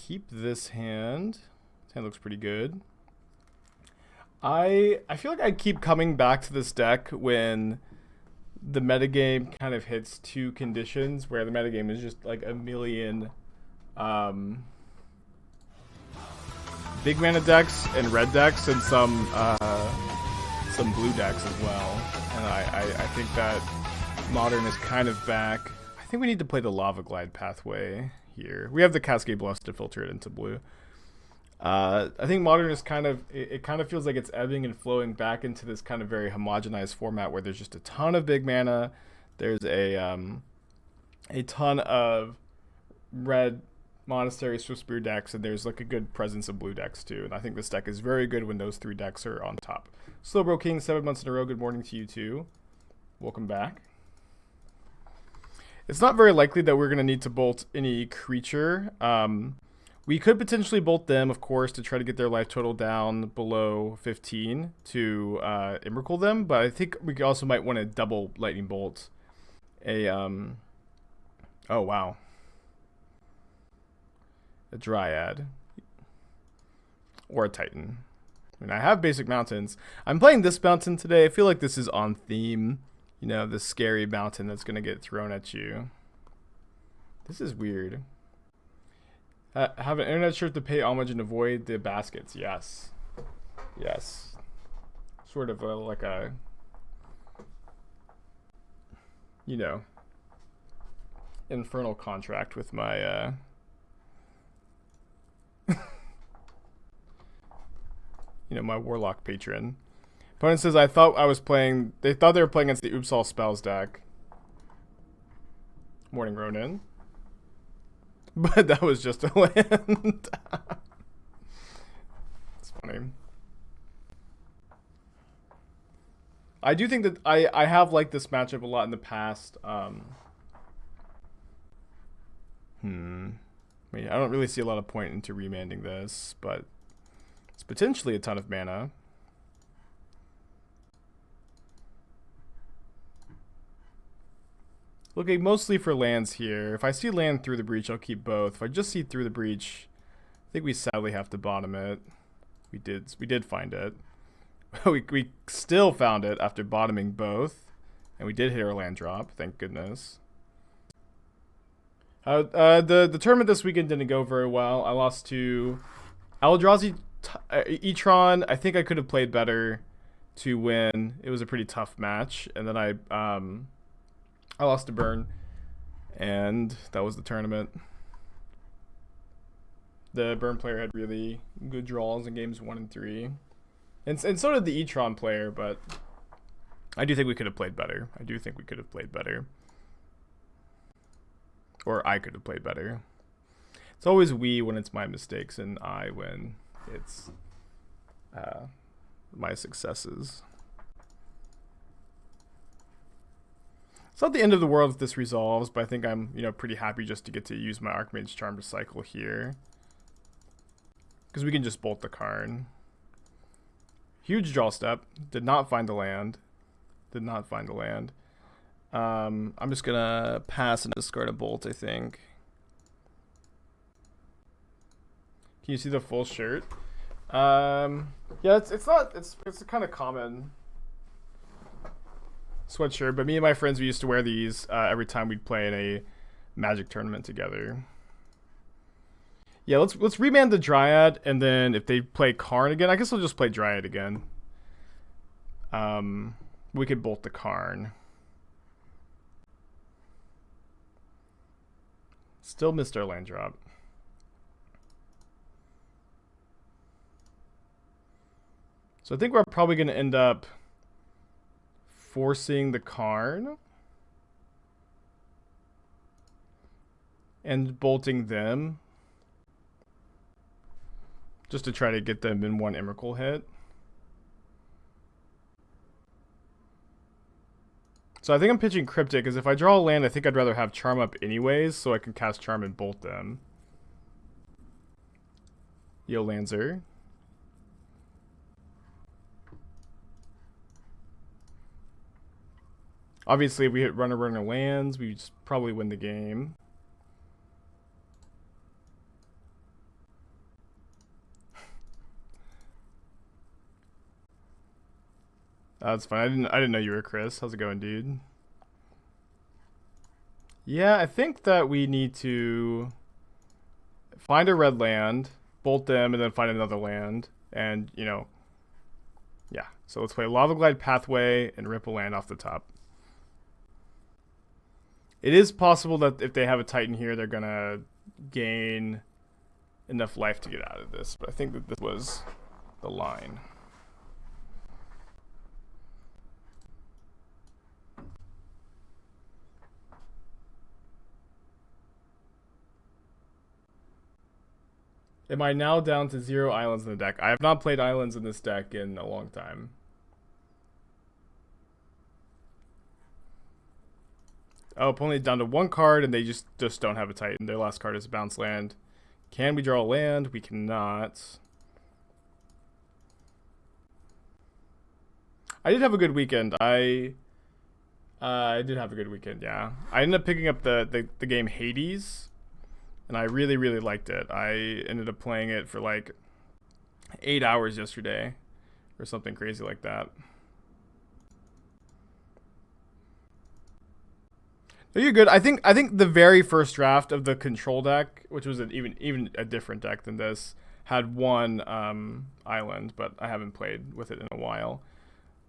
keep this hand. This hand looks pretty good. I feel like I keep coming back to this deck when the metagame kind of hits two conditions where the metagame is just like a million big mana decks and red decks and some blue decks as well. And I think that Modern is kind of back. I think we need to play the Lavaglide pathway here. We have the Cascade Bluffs to filter it into blue. I think Modern is kind of, it kind of feels like it's ebbing and flowing back into this kind of very homogenized format where there's just a ton of big mana. There's a ton of red Monastery Swiftspear decks, and there's like a good presence of blue decks too. And I think this deck is very good when those three decks are on top. Slowbro King, 7 months in a row. Good morning to you too. Welcome back. It's not very likely that we're going to need to bolt any creature. We could potentially bolt them, of course, to try to get their life total down below 15 to Emrakul them. But I think we also might want to double Lightning Bolt a... oh, wow. A Dryad. Or a Titan. I mean, I have basic mountains. I'm playing this mountain today. I feel like this is on theme. You know, this scary mountain that's going to get thrown at you. This is weird. Have an internet shirt to pay homage and avoid the baskets. Yes. Yes. Sort of like a, you know, infernal contract with my, you know, my Warlock patron. Opponent says, I thought I was playing... They thought they were playing against the Oops All Spells deck. Morning Ronin. But that was just a land. It's funny. I do think that I have liked this matchup a lot in the past. I mean, I don't really see a lot of point into remanding this, but it's potentially a ton of mana. Looking mostly for lands here. If I see land through the breach, I'll keep both. If I just see through the breach, I think we sadly have to bottom it. We did find it. we still found it after bottoming both, and we did hit our land drop. Thank goodness. The tournament this weekend didn't go very well. I lost to Eldrazi Etron. I think I could have played better to win. It was a pretty tough match, and then I lost to Burn, and that was the tournament. The Burn player had really good draws in games 1 and 3. And so did the Etron player, but I do think we could have played better. I do think we could have played better. Or I could have played better. It's always we when it's my mistakes, and I when it's my successes. It's not the end of the world if this resolves, but I think I'm, you know, pretty happy just to get to use my Archmage Charm to cycle here. Because we can just bolt the Karn. Huge draw step. Did not find the land. Did not find the land. I'm just going to pass and discard a bolt, I think. Can you see the full shirt? Yeah, it's a kind of common sweatshirt, but me and my friends, we used to wear these every time we'd play in a Magic tournament together. Yeah, let's remand the Dryad, and then if they play Karn again, I guess I'll just play Dryad again. We could bolt the Karn. Still missed our land drop. So I think we're probably going to end up forcing the Karn and bolting them just to try to get them in one Emrakul hit. So I think I'm pitching Cryptic, because if I draw a land, I think I'd rather have Charm up anyways, so I can cast Charm and bolt them. Yo, Lancer. Obviously, if we hit runner lands, we just probably win the game. That's fine. I didn't know you were Chris. How's it going, dude? Yeah, I think that we need to find a red land, bolt them, and then find another land. And, you know, yeah. So let's play Lavaglide Pathway and rip a land off the top. It is possible that if they have a Titan here, they're going to gain enough life to get out of this. But I think that this was the line. Am I now down to 0 islands in the deck? I have not played islands in this deck in a long time. Oh, opponent down to 1 card and they just don't have a Titan. Their last card is a bounce land. Can we draw a land? We cannot. I did have a good weekend. I did have a good weekend, yeah. I ended up picking up the game Hades. And I really, really liked it. I ended up playing it for like 8 hours yesterday or something crazy like that. No, you're good. I think the very first draft of the control deck, which was even a different deck than this, had 1 island, but I haven't played with it in a while.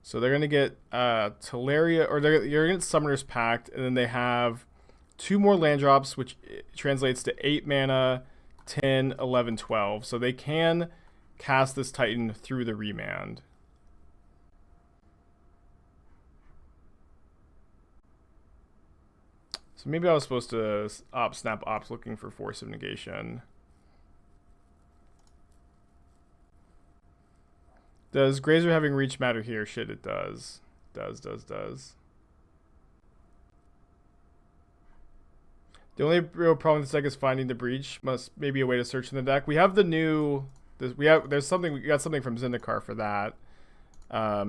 So they're gonna get Teleria, or you're gonna get Summoner's Pact, and then they have 2 more land drops, which translates to 8 mana, 10, 11, 12. So they can cast this Titan through the Remand. So maybe I was supposed to snap ops looking for Force of Negation. Does Grazer having reach matter here? Shit, it does. Does. The only real problem with this deck is finding the breach. Maybe a way to search in the deck. We have the new. We got something from Zendikar for that.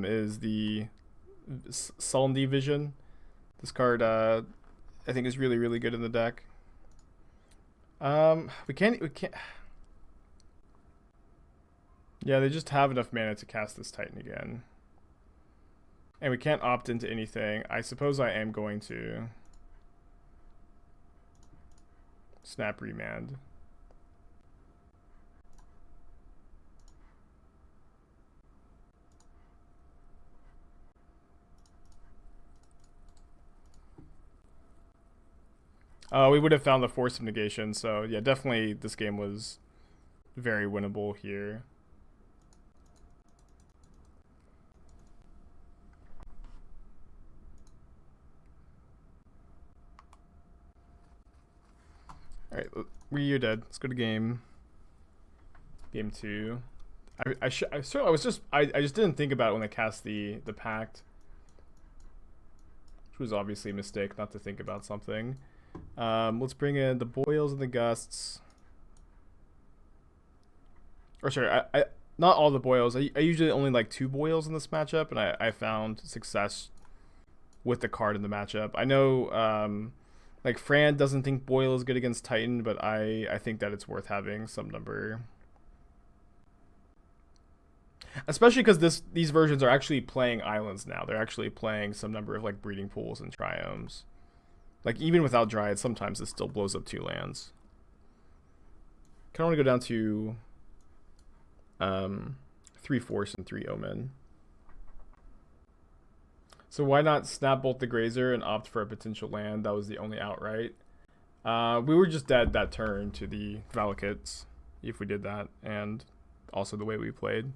Is the Silundi Vision. This card I think is really, really good in the deck. We can't. Yeah, they just have enough mana to cast this Titan again. And we can't opt into anything. I suppose I am going to snap Remand. We would have found the Force of Negation, so yeah, definitely this game was very winnable here. Alright, you're dead. Let's go to game 2. I just didn't think about it when I cast the pact. Which was obviously a mistake not to think about something. Let's bring in the boils and the gusts. Or sorry, I not all the boils. I usually only like 2 boils in this matchup, and I found success with the card in the matchup. I know like Fran doesn't think Boil is good against Titan, but I think that it's worth having some number. Especially because these versions are actually playing islands now. They're actually playing some number of like breeding pools and triomes. Like even without Dryad, sometimes it still blows up 2 lands. Kind of want to go down to 3 Force and 3 Omen. So why not snap bolt the Grazer and opt for a potential land? That was the only outright. We were just dead that turn to the Valakutes if we did that, and also the way we played.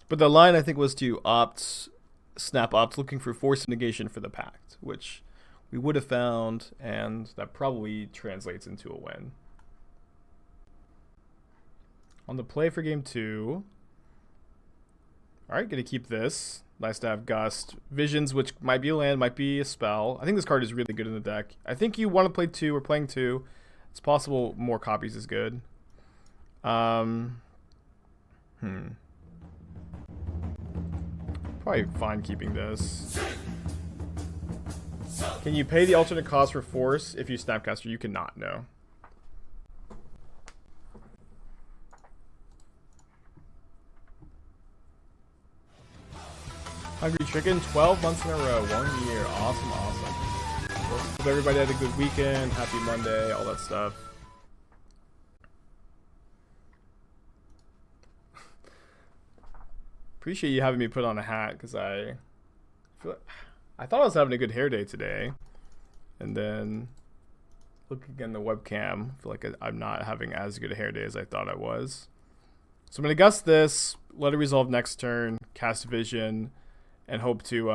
But the line I think was to snap opt looking for Force of Negation for the Pact, which we would have found, and that probably translates into a win. On the play for game 2. Alright, gonna keep this. Nice to have Gust. Visions, which might be a land, might be a spell. I think this card is really good in the deck. I think you want to play 2. We're playing 2. It's possible more copies is good. Probably fine keeping this. Can you pay the alternate cost for Force if you Snapcaster? You cannot, no. Hungry Chicken, 12 months in a row, 1 year. Awesome, awesome. Well, hope everybody had a good weekend. Happy Monday, all that stuff. Appreciate you having me put on a hat, because I thought I was having a good hair day today. And then looking in the webcam, I feel like I'm not having as good a hair day as I thought I was. So I'm going to gust this, let it resolve next turn, cast Vision, and hope to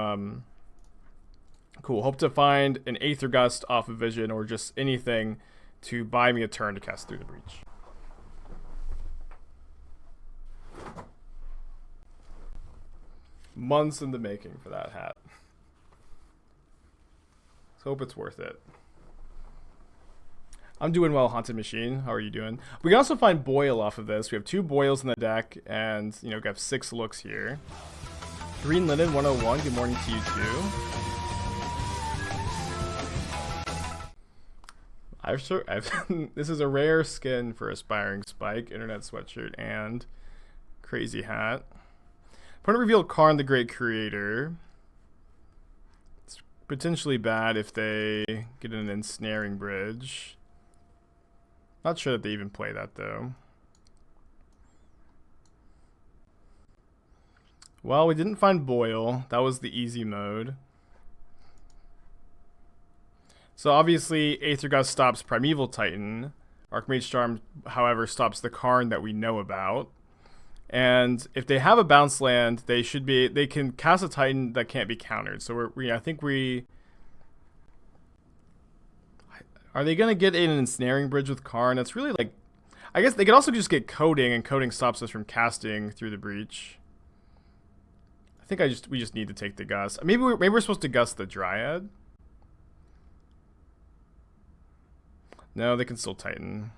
hope to find an Aether Gust off of Vision or just anything to buy me a turn to cast Through the Breach. Months in the making for that hat. So hope it's worth it. I'm doing well, Haunted Machine. How are you doing? We can also find Boil off of this. We have 2 Boils in the deck, and we have 6 looks here. Green Linen 101. Good morning to you too. This is a rare skin for Aspiring Spike, Internet Sweatshirt, and Crazy Hat. Opponent revealed Karn the Great Creator. It's potentially bad if they get an Ensnaring Bridge. Not sure that they even play that though. Well, we didn't find Boil. That was the easy mode. So obviously, Aether Gust stops Primeval Titan. Archmage Charm, however, stops the Karn that we know about. And if they have a bounce land, they can cast a Titan that can't be countered. So I think are they gonna get an Ensnaring Bridge with Karn? That's really like, I guess they could also just get Coding, and Coding stops us from casting Through the Breach. I think we just need to take the Gust. Maybe we're supposed to Gust the Dryad. No, they can still Titan.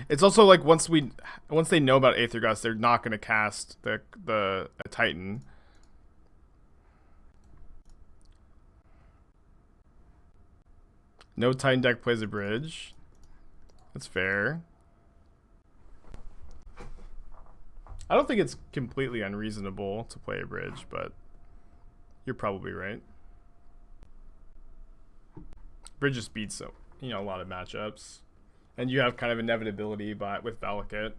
It's also like once they know about Aether Gust, they're not going to cast a Titan. No Titan deck plays a bridge. That's fair. I don't think it's completely unreasonable to play a bridge, but you're probably right. Bridge just beats a lot of matchups. And you have kind of inevitability with Valakut.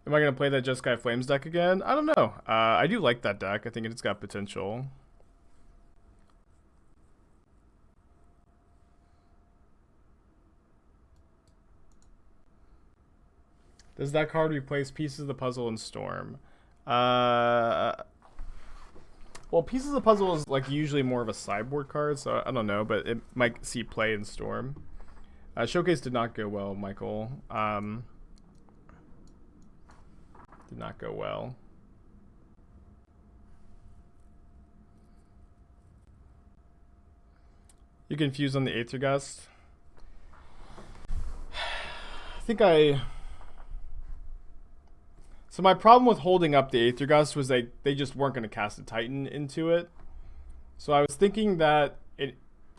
Am I going to play that Jeskai Flames deck again? I don't know. I do like that deck. I think it's got potential. Does that card replace Pieces of the Puzzle in Storm? Well, Pieces of the Puzzle is like usually more of a sideboard card, so I don't know, but it might see play in Storm. Showcase did not go well, Michael. Did not go well. You confused on the Aether Gust? So my problem with holding up the Aether Gust was they just weren't going to cast a Titan into it. So I was thinking that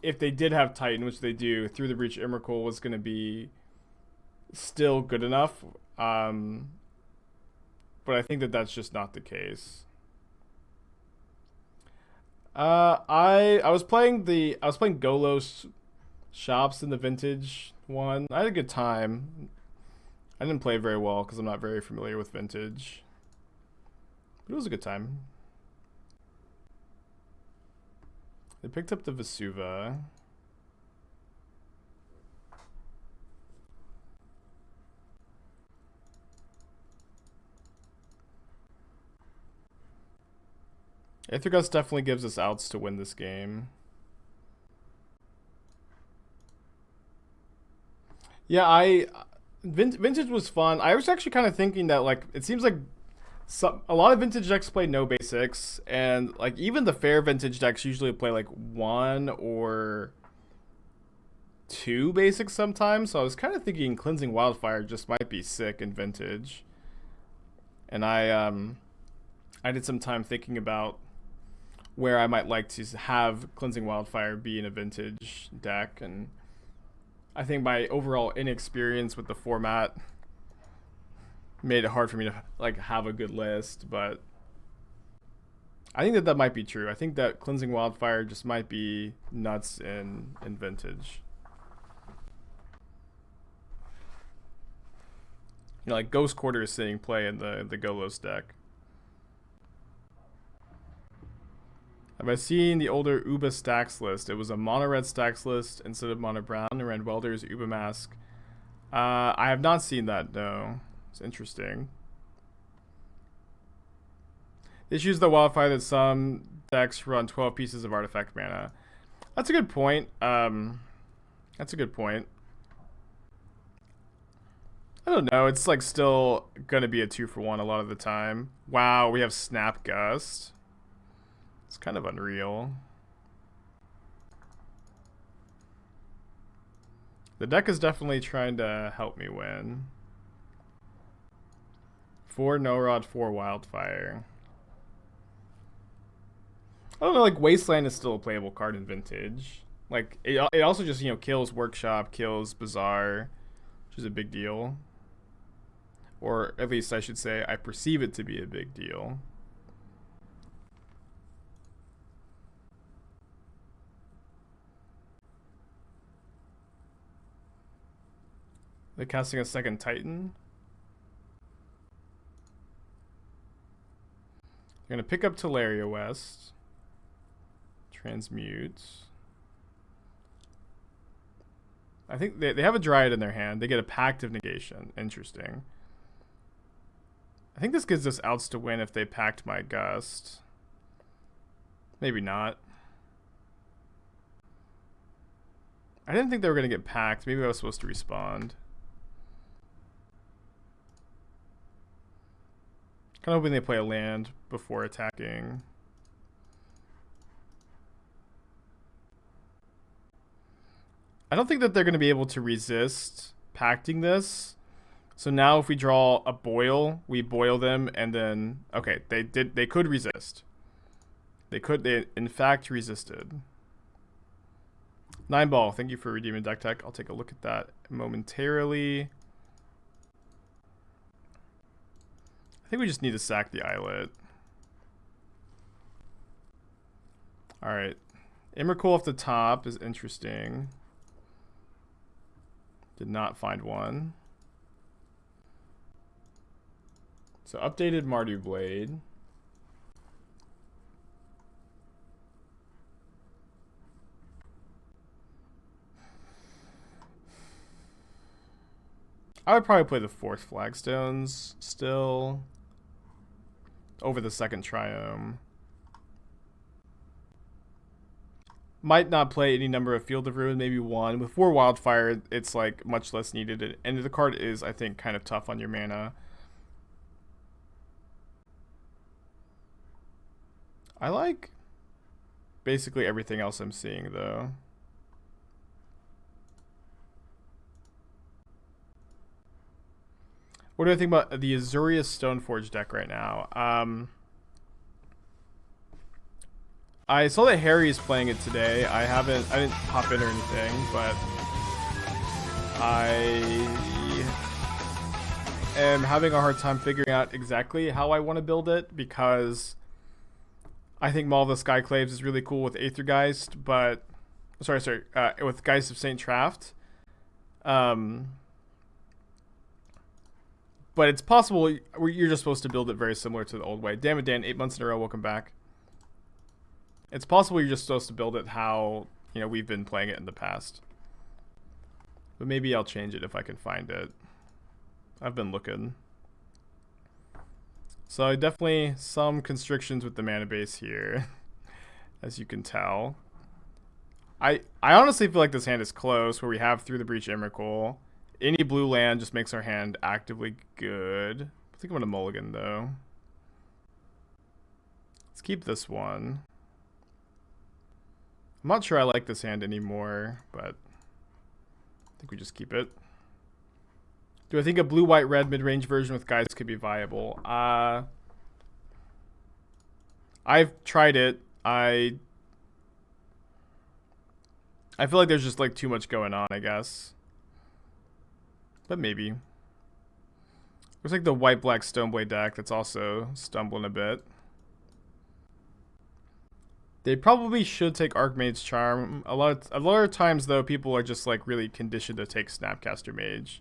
if they did have Titan, which they do, Through the Breach Emrakul was going to be still good enough. But I think that that's just not the case. I was playing Golos Shops in the Vintage one. I had a good time. I didn't play very well because I'm not very familiar with Vintage. But it was a good time. They picked up the Vesuva. Aether Gust definitely gives us outs to win this game. Yeah, Vintage was fun. I was actually kind of thinking that, like, it seems like a lot of Vintage decks play no basics, and like even the fair Vintage decks usually play like 1 or 2 basics sometimes. So I was kind of thinking Cleansing Wildfire just might be sick in Vintage. And I did some time thinking about where I might like to have Cleansing Wildfire be in a Vintage deck, and I think my overall inexperience with the format made it hard for me to like have a good list, but I think that might be true. I think that Cleansing Wildfire just might be nuts in Vintage. You know, like Ghost Quarter is seeing play in the Golos deck. Have I seen the older Uba stacks list? It was a mono red stacks list instead of mono brown. Red Welders, Uba Mask. I have not seen that, no. It's interesting. The issue is the Wildfire that some decks run 12 pieces of artifact mana. That's a good point. That's a good point. I don't know. It's like still gonna be a 2-for-1 a lot of the time. Wow, we have Snap Gust. It's kind of unreal. The deck is definitely trying to help me win. 4 No Rod, 4 Wildfire. I don't know, like Wasteland is still a playable card in Vintage. Like it also just, you know, kills Workshop, kills Bazaar, which is a big deal. Or at least I should say I perceive it to be a big deal. They're casting a second Titan. They're gonna pick up Teleria West. Transmute. I think they have a Dryad in their hand. They get a Pact of Negation. Interesting. I think this gives us outs to win if they packed my Gust. Maybe not. I didn't think they were going to get packed. Maybe I was supposed to respond. Kind of hoping they play a land before attacking. I don't think that they're going to be able to resist pacting this. So now if we draw a boil, we boil them and then okay, they could resist. They in fact resisted. 9-ball, thank you for redeeming deck tech. I'll take a look at that momentarily. I think we just need to sack the Islet. Alright. Emrakul off the top is interesting. Did not find one. So updated Mardu Blade. I would probably play the 4th Flagstones still over the 2nd Triome. Might not play any number of Field of Ruin, maybe 1. With 4 Wildfire, it's like much less needed. And the card is, I think, kind of tough on your mana. I like basically everything else I'm seeing, though. What do I think about the Azurius Stoneforge deck right now? I saw that Harry's playing it today. I didn't hop in or anything, but I am having a hard time figuring out exactly how I want to build it because I think Maul of the Skyclaves is really cool with Aether Gust, but with Geist of Saint Traft. But it's possible you're just supposed to build it very similar to the old way. Damn it, Dan, 8 months in a row, welcome back. It's possible you're just supposed to build it how, you know, we've been playing it in the past. But maybe I'll change it if I can find it. I've been looking. So definitely some constrictions with the mana base here, as you can tell. I honestly feel like this hand is close, where we have Through the Breach Emrakul. Any blue land just makes our hand actively good. I think I'm gonna mulligan though. Let's keep this one. I'm not sure I like this hand anymore, but I think we just keep it. Do I think a blue-white-red mid-range version with guys could be viable? I've tried it. I feel like there's just like too much going on, I guess. But maybe. Looks like the white-black Stoneblade deck that's also stumbling a bit. They probably should take Archmage Charm. A lot of times though, people are just like really conditioned to take Snapcaster Mage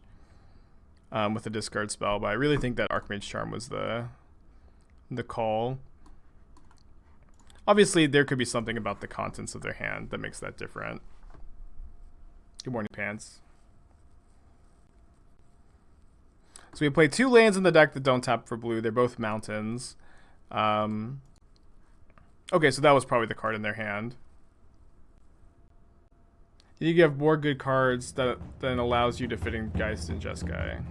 with a discard spell. But I really think that Archmage Charm was the call. Obviously, there could be something about the contents of their hand that makes that different. Good morning, Pants. So we play 2 lands in the deck that don't tap for blue. They're both mountains. Okay, so that was probably the card in their hand. You have more good cards that then allows you to fit in Geist and Jeskai.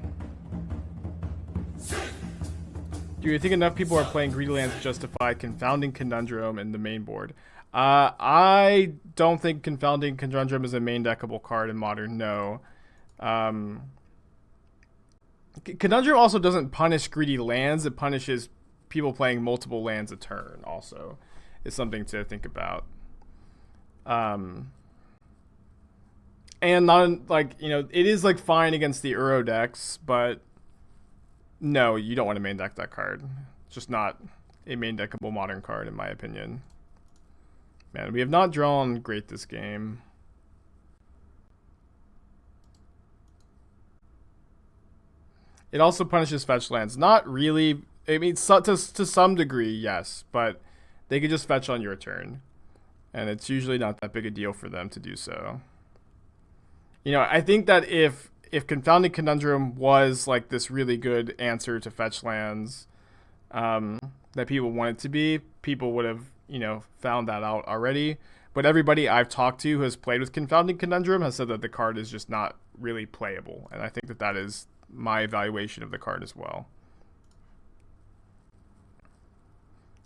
Do you think enough people are playing greedy lands to justify Confounding Conundrum in the main board? I don't think Confounding Conundrum is a main deckable card in Modern, no. Conundrum also doesn't punish greedy lands, it punishes people playing multiple lands a turn also. Is something to think about. And not, like, you know, it is, like, fine against the Uro decks, but no, you don't want to main deck that card. It's just not a main deckable Modern card, in my opinion. Man, we have not drawn great this game. It also punishes fetch lands. Not really. I mean, to some degree, yes, but they could just fetch on your turn. And it's usually not that big a deal for them to do so. You know, I think that if Confounding Conundrum was like this really good answer to fetch lands that people want it to be, people would have, you know, found that out already. But everybody I've talked to who has played with Confounding Conundrum has said that the card is just not really playable. And I think that that is my evaluation of the card as well.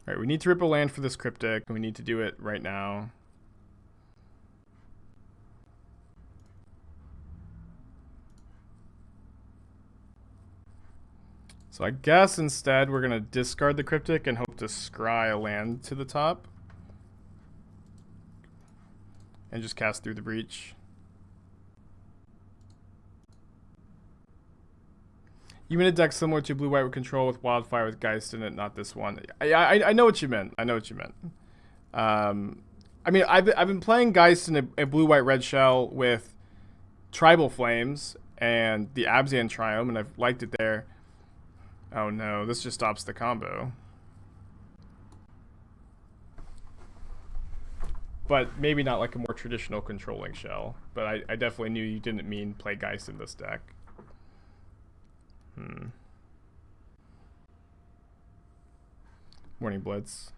Alright, we need to rip a land for this Cryptic, and we need to do it right now. So I guess instead we're going to discard the Cryptic and hope to scry a land to the top. And just cast through the Breach. You mean a deck similar to Blue-White with Control with Wildfire with Geist in it, not this one. I know what you meant. I know what you meant. I mean, I've been playing Geist in a Blue-White Red Shell with Tribal Flames and the Abzan Triome, and I've liked it there. Oh no, this just stops the combo. But maybe not like a more traditional controlling shell. But I definitely knew you didn't mean play Geist in this deck. Morning Blitz.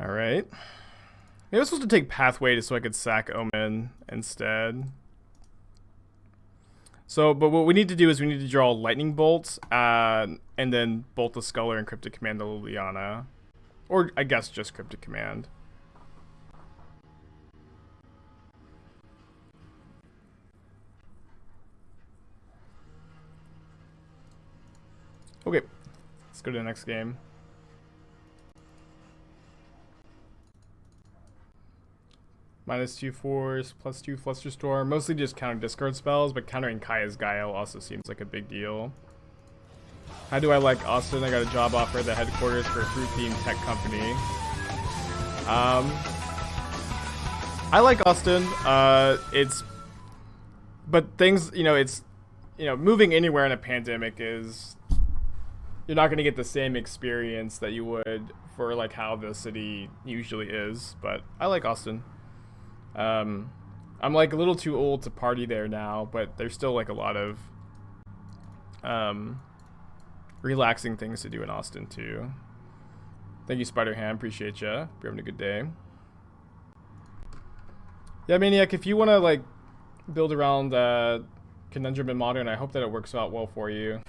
Alright. Maybe I was supposed to take Pathway so I could sack Omen instead. So, but what we need to do is we need to draw Lightning Bolt, and then Bolt the Sculler and Cryptic Command the Liliana. Or, I guess, just Cryptic Command. Okay, let's go to the next game. -2 Force, +2 Flusterstorm. Mostly just counter discard spells, but countering Kaya's Guile also seems like a big deal. How do I like Austin? I got a job offer at the headquarters for a fruit-themed tech company. I like Austin. But things, you know, it's, you know, moving anywhere in a pandemic is, you're not going to get the same experience that you would for like how the city usually is. But I like Austin. I'm like a little too old to party there now, but there's still like a lot of relaxing things to do in Austin too. Thank you, Spider-Ham. Appreciate ya. You're having a good day. Yeah, Maniac, if you want to like build around Conundrum and Modern, I hope that it works out well for you.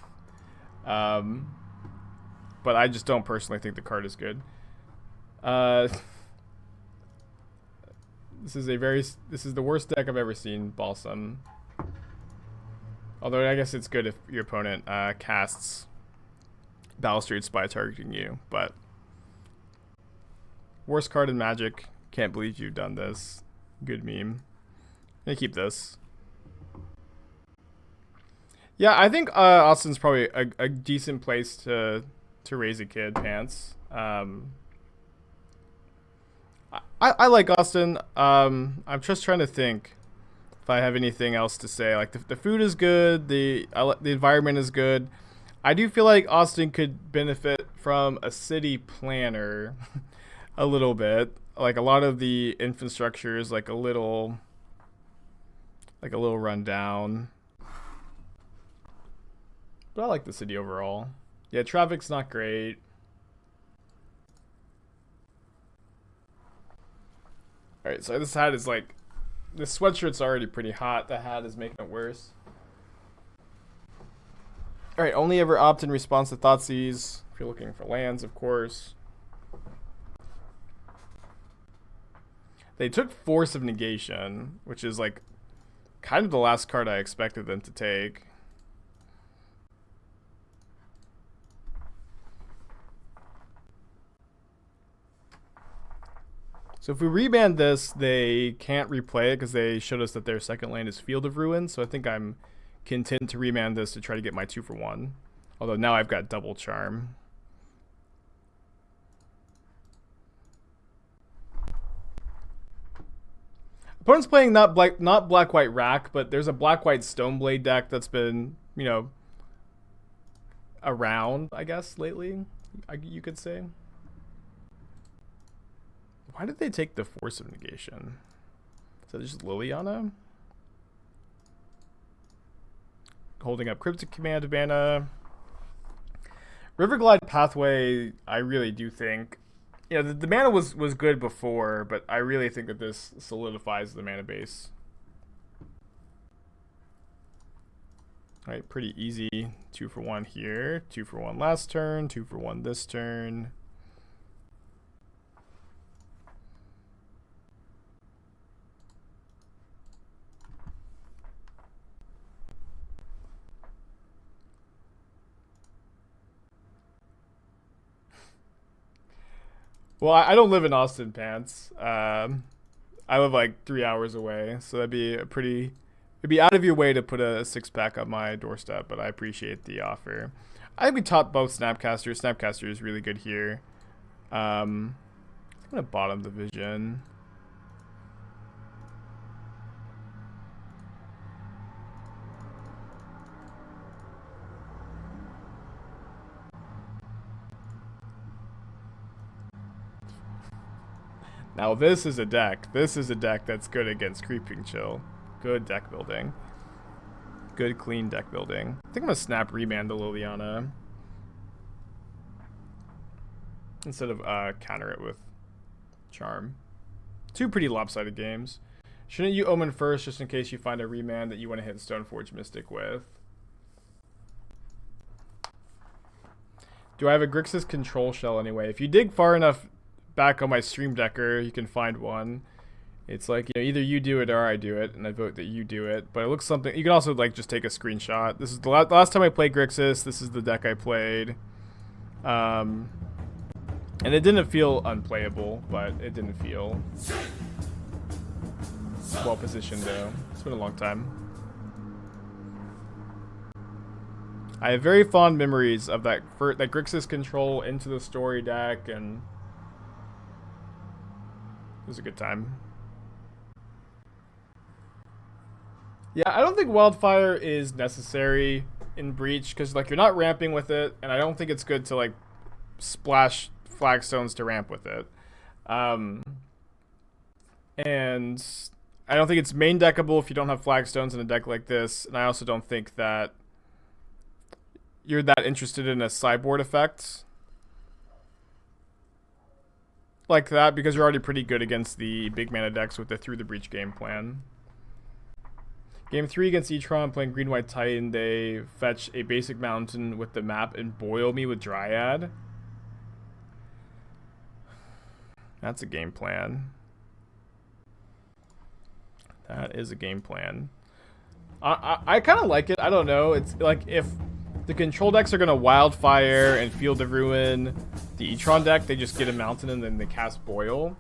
But I just don't personally think the card is good. This is the worst deck I've ever seen, Balsam. Although I guess it's good if your opponent casts Balustrade Spy targeting you, but worst card in Magic. Can't believe you've done this. Good meme. I'm gonna keep this. Yeah, I think Austin's probably a decent place to raise a kid. Pants. I like Austin. I'm just trying to think if I have anything else to say. Like the food is good. The environment is good. I do feel like Austin could benefit from a city planner a little bit. Like a lot of the infrastructure is like a little run down. But I like the city overall. Yeah, traffic's not great. Alright, so this hat is like... This sweatshirt's already pretty hot. The hat is making it worse. Alright, only ever opt in response to Thoughtseize. If you're looking for lands, of course. They took Force of Negation, which is like kind of the last card I expected them to take. So if we remand this, they can't replay it because they showed us that their second land is Field of Ruin. So I think I'm content to remand this to try to get my 2-for-1. Although now I've got double charm. Opponent's playing not black white rack, but there's a black white Stoneblade deck that's been, you know, around, I guess, lately. You could say. Why did they take the Force of Negation? Is that just Liliana? Holding up Cryptic Command mana. Riverglide Pathway, I really do think... You know, the mana was good before, but I really think that this solidifies the mana base. Alright, pretty easy. 2-for-1 here. 2-for-1 last turn. 2-for-1 this turn. Well, I don't live in Austin, Pants. I live like 3 hours away, so that'd be it'd be out of your way to put a 6-pack on my doorstep, but I appreciate the offer. I think we top both Snapcaster. Snapcaster is really good here. I'm gonna bottom the vision. Now this is a deck. This is a deck that's good against Creeping Chill. Good deck building. Good clean deck building. I think I'm gonna snap Remand the Liliana. Instead of counter it with Charm. Two pretty lopsided games. Shouldn't you Omen first just in case you find a Remand that you want to hit Stoneforge Mystic with? Do I have a Grixis control shell anyway? If you dig far enough back on my Stream Decker, you can find one. It's like, you know, either you do it or I do it, and I vote that you do it. But it looks something. You can also like just take a screenshot. This is the last time I played Grixis. This is the deck I played, and it didn't feel unplayable, but it didn't feel well positioned though. It's been a long time. I have very fond memories of that Grixis control into the story deck, and it was a good time. Yeah, I don't think Wildfire is necessary in Breach because like you're not ramping with it, and I don't think it's good to like splash flagstones to ramp with it. And I don't think it's main deckable if you don't have flagstones in a deck like this, and I also don't think that you're that interested in a sideboard effect like that because you're already pretty good against the big mana decks with the Through the Breach game plan. Game 3 against E-Tron, playing Green-White Titan, they fetch a basic mountain with the map and boil me with Dryad. That's a game plan. That is a game plan. I kind of like it. I don't know. It's like if the control decks are going to Wildfire and Field of Ruin the E-Tron deck, they just get a mountain and then they cast Boil.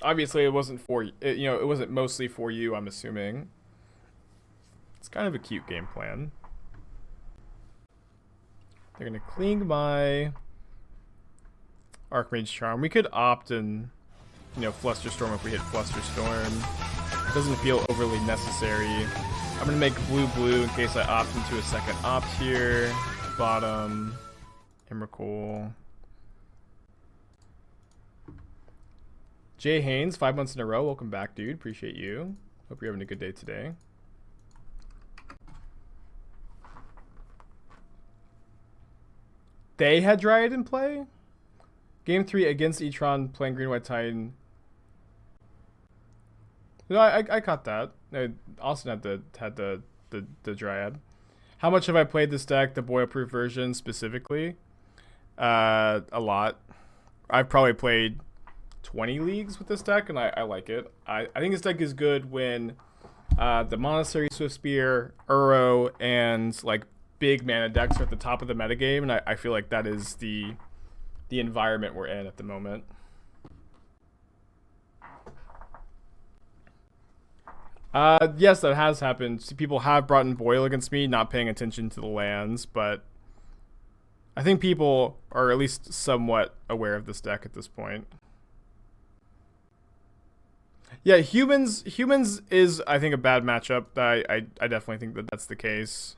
Obviously, it wasn't for you know, it wasn't mostly for you, I'm assuming. It's kind of a cute game plan. They're gonna cling my Archmage Charm. We could opt and, you know, Flusterstorm if we hit Flusterstorm. Doesn't feel overly necessary. I'm gonna make blue in case I opt into a second opt here. Bottom, Emrakul. Jay Haynes, 5 months in a row. Welcome back, dude. Appreciate you. Hope you're having a good day today. They had Dryad in play? Game 3 against E-Tron playing Green White Titan. No, I caught that. Austin had the Dryad. How much have I played this deck, the boil-proof version specifically? A lot. I've probably played 20 leagues with this deck, and I like it. I think this deck is good when the Monastery, Swiftspear, Uro, and like big mana decks are at the top of the metagame, and I feel like that is the environment we're in at the moment. Yes, that has happened. People have brought in Boil against me, not paying attention to the lands, but I think people are at least somewhat aware of this deck at this point. Yeah, humans is, I think, a bad matchup. I definitely think that that's the case.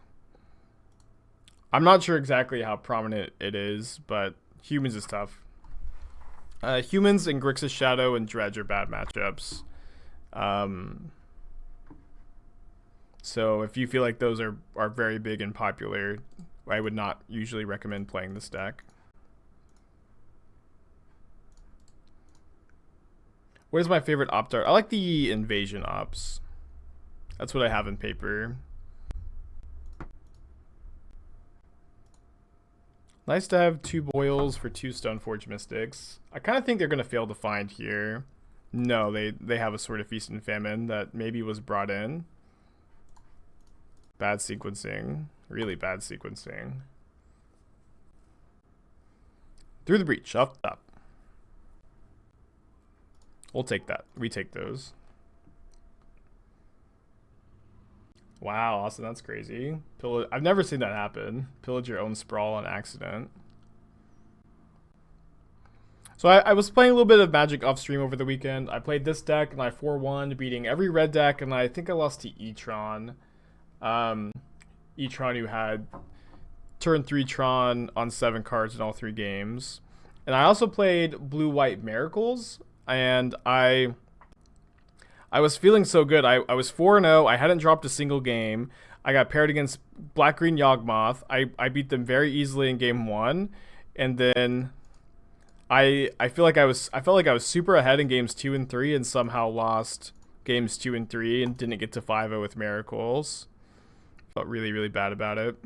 I'm not sure exactly how prominent it is, but humans is tough. Humans and Grixis Shadow and Dredge are bad matchups. So if you feel like those are very big and popular, I would not usually recommend playing this deck. What is my favorite opt art? I like the invasion ops. That's what I have in paper. Nice to have 2 boils for 2 Stoneforge Mystics. I kind of think they're going to fail to find here. No, they have a Sword of Feast and Famine that maybe was brought in. Bad sequencing. Really bad sequencing. Through the Breach. Off the top. We'll take that. We take those. Wow, Austin, that's crazy. I've never seen that happen. Pillage your own sprawl on accident. So I was playing a little bit of Magic off stream over the weekend. I played this deck and I 4-1, beating every red deck, and I think I lost to E-Tron. E-Tron, who had turn 3 Tron on 7 cards in all 3 games. And I also played blue-white Miracles, and I was feeling so good. I was 4-0. I hadn't dropped a single game. I got paired against Black-Green Yawgmoth. I beat them very easily in game 1, and then I felt like I was super ahead in games 2 and 3, and somehow lost games 2 and 3 and didn't get to 5-0 with Miracles. Felt really, really bad about it.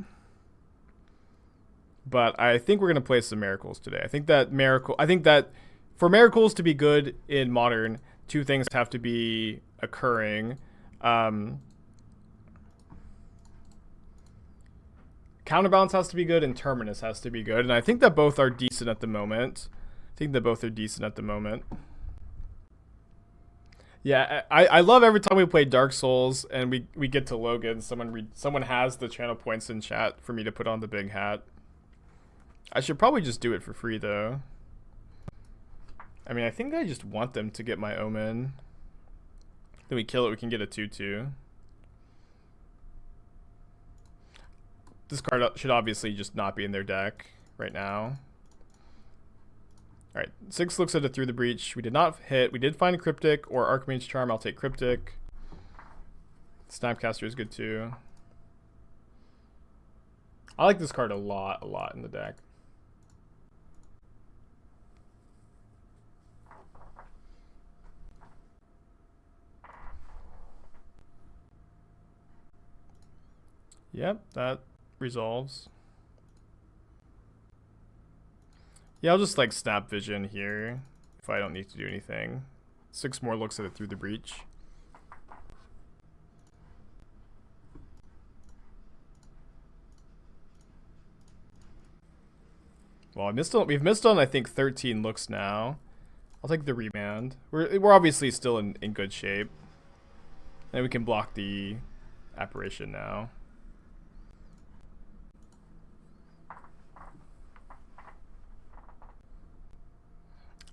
But I think we're gonna play some Miracles today. I think that for Miracles to be good in Modern, 2 things have to be occurring. Counterbalance has to be good and Terminus has to be good. And I think that both are decent at the moment. Yeah, I love every time we play Dark Souls and we get to Logan, someone has the channel points in chat for me to put on the big hat. I should probably just do it for free though. I mean, I think I just want them to get my Omen. Then we kill it, we can get a 2-2. This card should obviously just not be in their deck right now. Alright, 6 looks at it through the breach. We did not hit. We did find Cryptic or Archmage Charm. I'll take Cryptic. Snapcaster is good too. I like this card a lot in the deck. Yep, that resolves. Yeah, I'll just like Snap Vision here if I don't need to do anything. 6 more looks at it through the breach. Well, we've missed on I think 13 looks now. I'll take the Remand. We're obviously still in good shape. And we can block the Apparition now.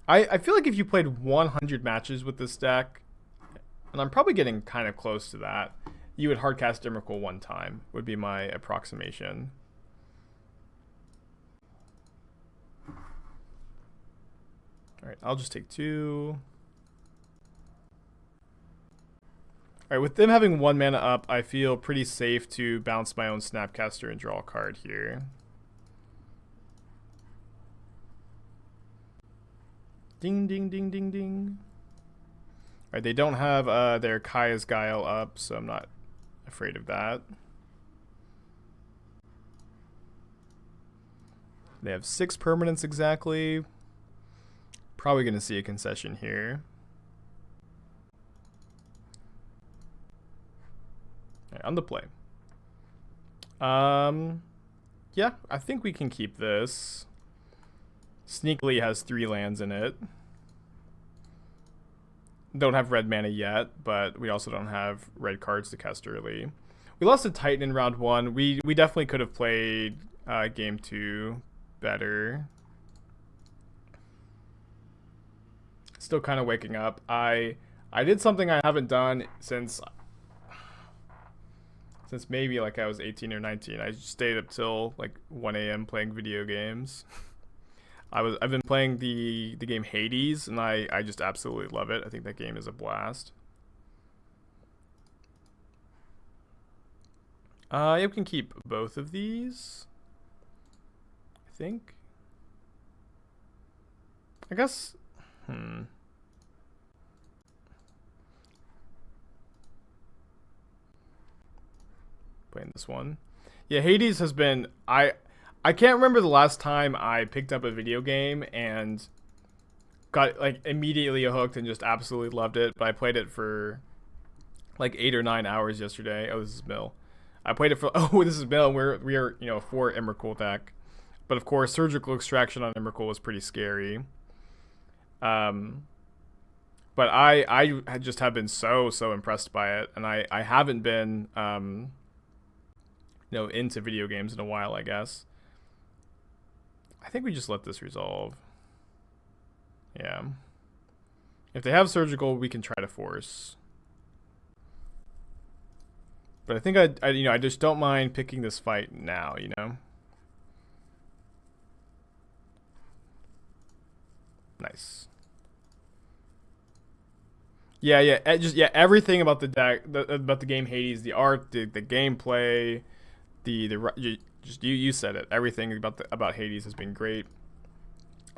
I feel like if you played 100 matches with this deck, and I'm probably getting kind of close to that, you would hardcast Emrakul one time, would be my approximation. Alright, I'll just take 2. Alright, with them having 1 mana up, I feel pretty safe to bounce my own Snapcaster and draw a card here. Ding, ding, ding, ding, ding. Alright, they don't have their Kaya's Guile up, so I'm not afraid of that. They have 6 permanents exactly. Probably going to see a concession here. Alright, on the play. Yeah, I think we can keep this. Sneakily has 3 lands in it. Don't have red mana yet, but we also don't have red cards to cast early. We lost to Titan in round 1. We definitely could have played game 2 better. Still kind of waking up. I did something I haven't done since maybe like I was 18 or 19. I just stayed up till like 1 a.m. playing video games. I've been playing the game Hades, and I just absolutely love it. I think that game is a blast. You can keep both of these, I think. I guess, playing this one. Yeah, Hades has been, I can't remember the last time I picked up a video game and got like immediately hooked and just absolutely loved it. But I played it for like 8 or 9 hours yesterday. Oh, this is Mill. I played it for this is Mill. We are a 4 Emrakul deck, but of course surgical extraction on Emrakul was pretty scary. But I just have been so impressed by it, and I haven't been into video games in a while, I guess. I think we just let this resolve. Yeah. If they have surgical, we can try to force. But I think I just don't mind picking this fight now, Nice. Yeah, everything about the deck, about the game Hades, the art, the gameplay, you said it. Everything about Hades has been great.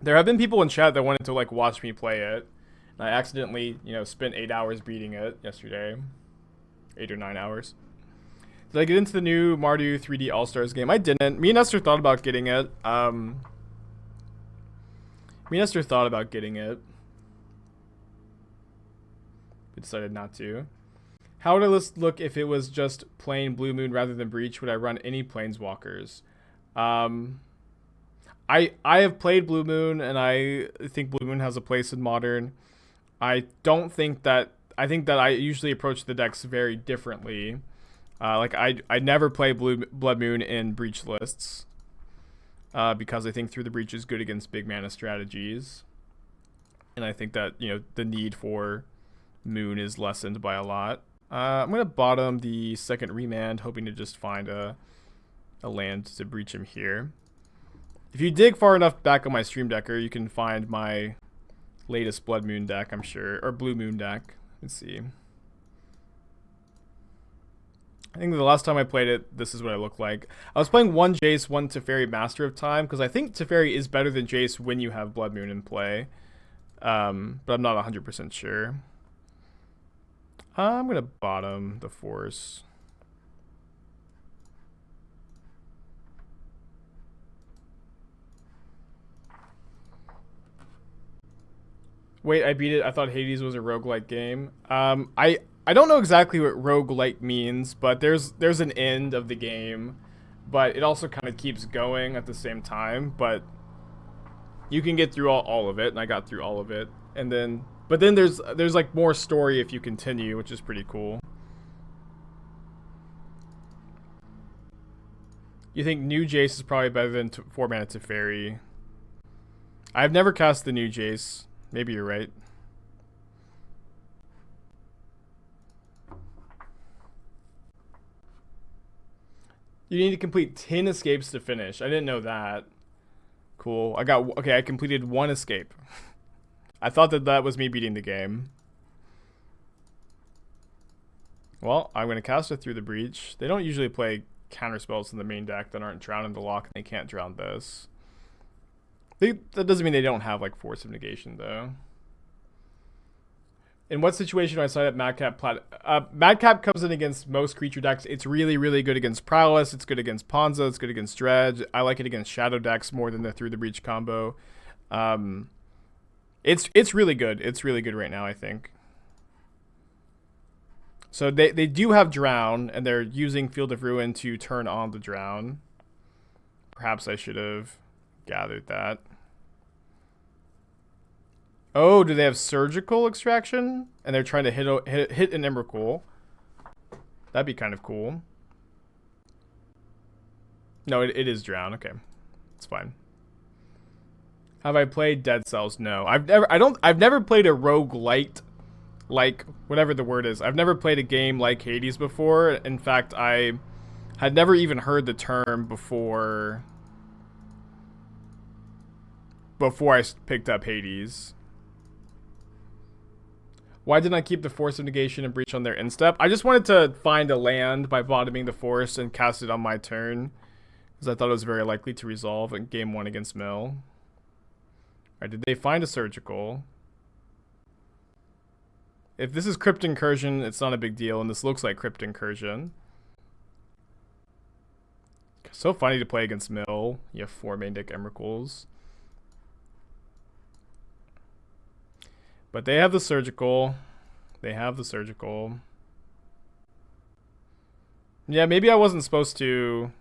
There have been people in chat that wanted to like watch me play it. And I accidentally, spent 8 hours beating it yesterday. 8 or 9 hours. Did I get into the new Mardu 3D All-Stars game? I didn't. Me and Esther thought about getting it. We decided not to. How would this look if it was just plain Blue Moon rather than Breach? Would I run any Planeswalkers? I have played Blue Moon, and I think Blue Moon has a place in Modern. I think that I usually approach the decks very differently. I never play Blood Moon in Breach lists. Because I think Through the Breach is good against big mana strategies. And I think that, the need for Moon is lessened by a lot. I'm going to bottom the second Remand, hoping to just find a land to breach him here. If you dig far enough back on my Stream Decker, you can find my latest Blood Moon deck, I'm sure. Or Blue Moon deck. Let's see. I think the last time I played it, this is what I look like. I was playing 1 Jace, 1 Teferi Master of Time, because I think Teferi is better than Jace when you have Blood Moon in play. But I'm not 100% sure. I'm going to bottom the Force. Wait, I beat it. I thought Hades was a roguelike game. I don't know exactly what roguelike means, but there's an end of the game, but it also kind of keeps going at the same time. But you can get through all of it, and I got through all of it. But then there's like more story if you continue, which is pretty cool. You think new Jace is probably better than 4 mana Teferi? I've never cast the new Jace. Maybe you're right. You need to complete 10 escapes to finish. I didn't know that. Cool. I completed 1 escape. I thought that was me beating the game. Well, I'm going to cast it through the breach. They don't usually play counter spells in the main deck that aren't drowned in the lock, and they can't drown this. That doesn't mean they don't have like Force of Negation though. In what situation do I sign up Madcap Madcap comes in against most creature decks. It's really, really good against Prowess. It's good against Ponza. It's good against Dredge. I like it against Shadow decks more than the Through the Breach combo. It's really good. It's really good right now, I think. So they do have Drown, and they're using Field of Ruin to turn on the Drown. Perhaps I should have gathered that. Oh, do they have Surgical Extraction? And they're trying to hit an Emrakul. That'd be kind of cool. No, it is Drown. Okay, it's fine. Have I played Dead Cells? No, I've never played a roguelite, like whatever the word is. I've never played a game like Hades before. In fact, I had never even heard the term before I picked up Hades. Why didn't I keep the Force of Negation and Breach on their instep? I just wanted to find a land by bottoming the Force and cast it on my turn, because I thought it was very likely to resolve in game 1 against Mill. Alright, did they find a Surgical? If this is Crypt Incursion, it's not a big deal, and this looks like Crypt Incursion. So funny to play against Mill. You have 4 main deck Emrakuls. But they have the Surgical. They have the Surgical. Yeah, maybe I wasn't supposed to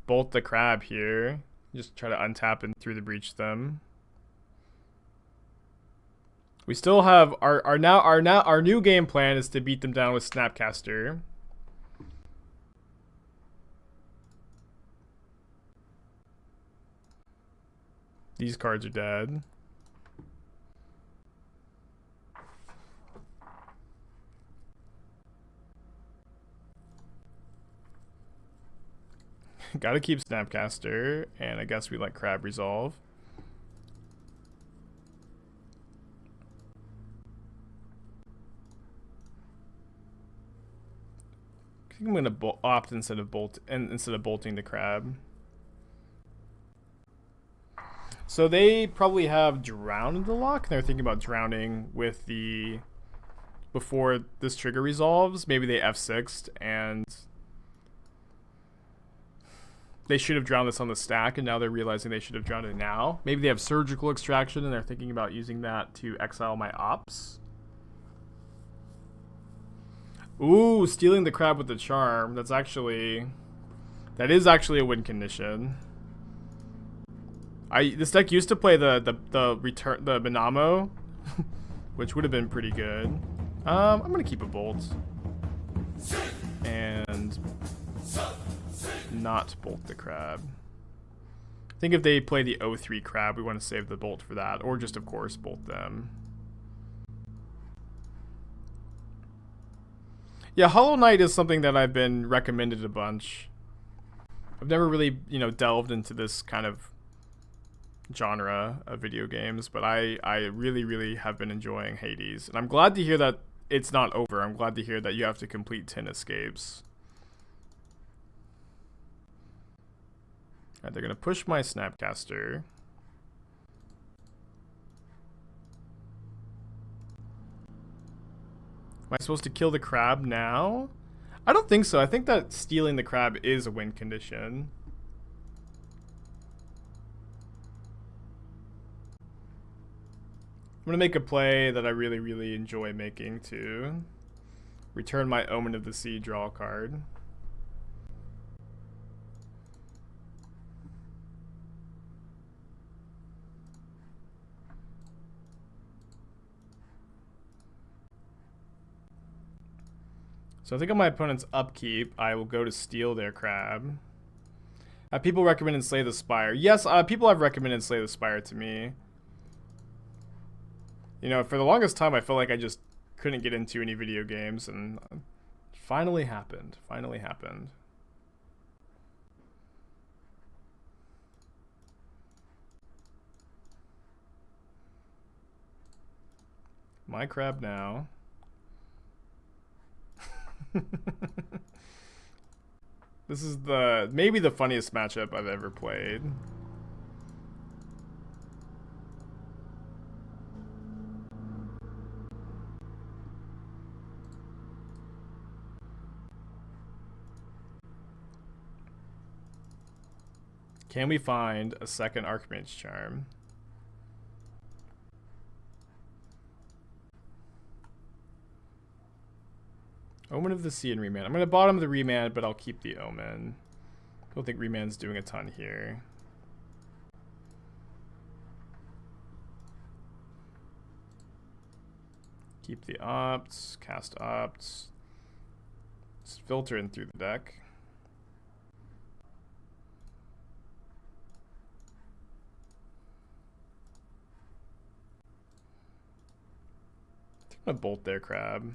bolt the Crab here. Just try to untap and Through the Breach them. We still have our new game plan is to beat them down with Snapcaster. These cards are dead. Gotta keep Snapcaster, and I guess we let Crab resolve. I think I'm gonna opt instead of bolting the Crab. So they probably have Drown in the lock, and they're thinking about drowning with the before this trigger resolves. Maybe they F6'd and they should have drowned this on the stack, and now they're realizing they should have drowned it now. Maybe they have Surgical Extraction, and they're thinking about using that to exile my Ops. Ooh, stealing the Crab with the Charm. That is actually a win condition. This deck used to play the Benamo, which would have been pretty good. I'm gonna keep a Bolt and not bolt the Crab. I think if they play the 0-3 Crab, we want to save the Bolt for that, or just of course bolt them. Yeah, Hollow Knight is something that I've been recommended a bunch. I've never really, delved into this kind of genre of video games, but I really, really have been enjoying Hades. And I'm glad to hear that it's not over. I'm glad to hear that you have to complete 10 escapes. Alright, they're going to push my Snapcaster. Am I supposed to kill the Crab now? I don't think so. I think that stealing the Crab is a win condition. I'm going to make a play that I really, really enjoy making to return my Omen of the Sea, draw a card. So I think on my opponent's upkeep, I will go to steal their Crab. People recommended Slay the Spire. Yes, people have recommended Slay the Spire to me. You know, for the longest time, I felt like I just couldn't get into any video games, and it finally happened. Finally happened. My crab now. This is maybe the funniest matchup I've ever played. Can we find a second Archmage charm? Omen of the Sea and Remand. I'm going to bottom the Remand, but I'll keep the Omen. I don't think Remand's doing a ton here. Keep the opts, cast opts. Just filter in through the deck. I'm gonna bolt their crab.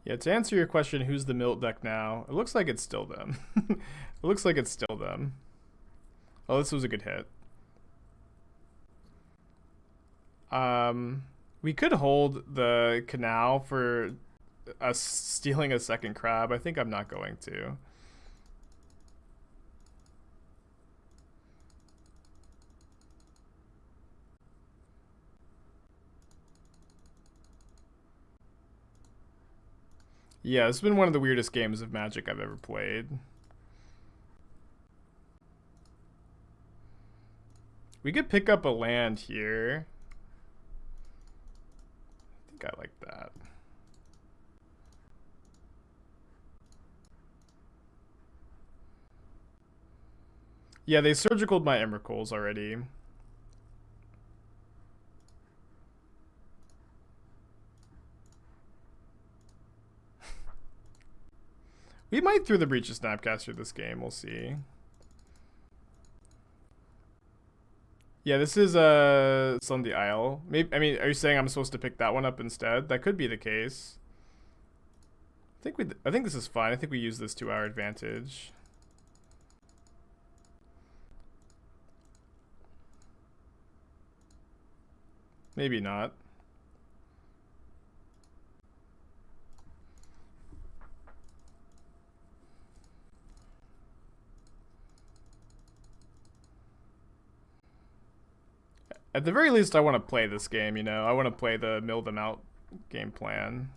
Yeah, to answer your question, who's the Milt deck now? It looks like it's still them. It looks like it's still them. Oh, this was a good hit. We could hold the canal for us stealing a second crab. I think I'm not going to. Yeah, it's been one of the weirdest games of Magic I've ever played. We could pick up a land here. I think I like that. Yeah, they surgicaled my Emrakuls already. We might through the Breach of Snapcaster this game, we'll see. Yeah, this is Silundi Isle. Maybe, I mean, are you saying I'm supposed to pick that one up instead? That could be the case. I think this is fine. I think we use this to our advantage. Maybe not. At the very least, I want to play this game, you know? I want to play the mill them out game plan.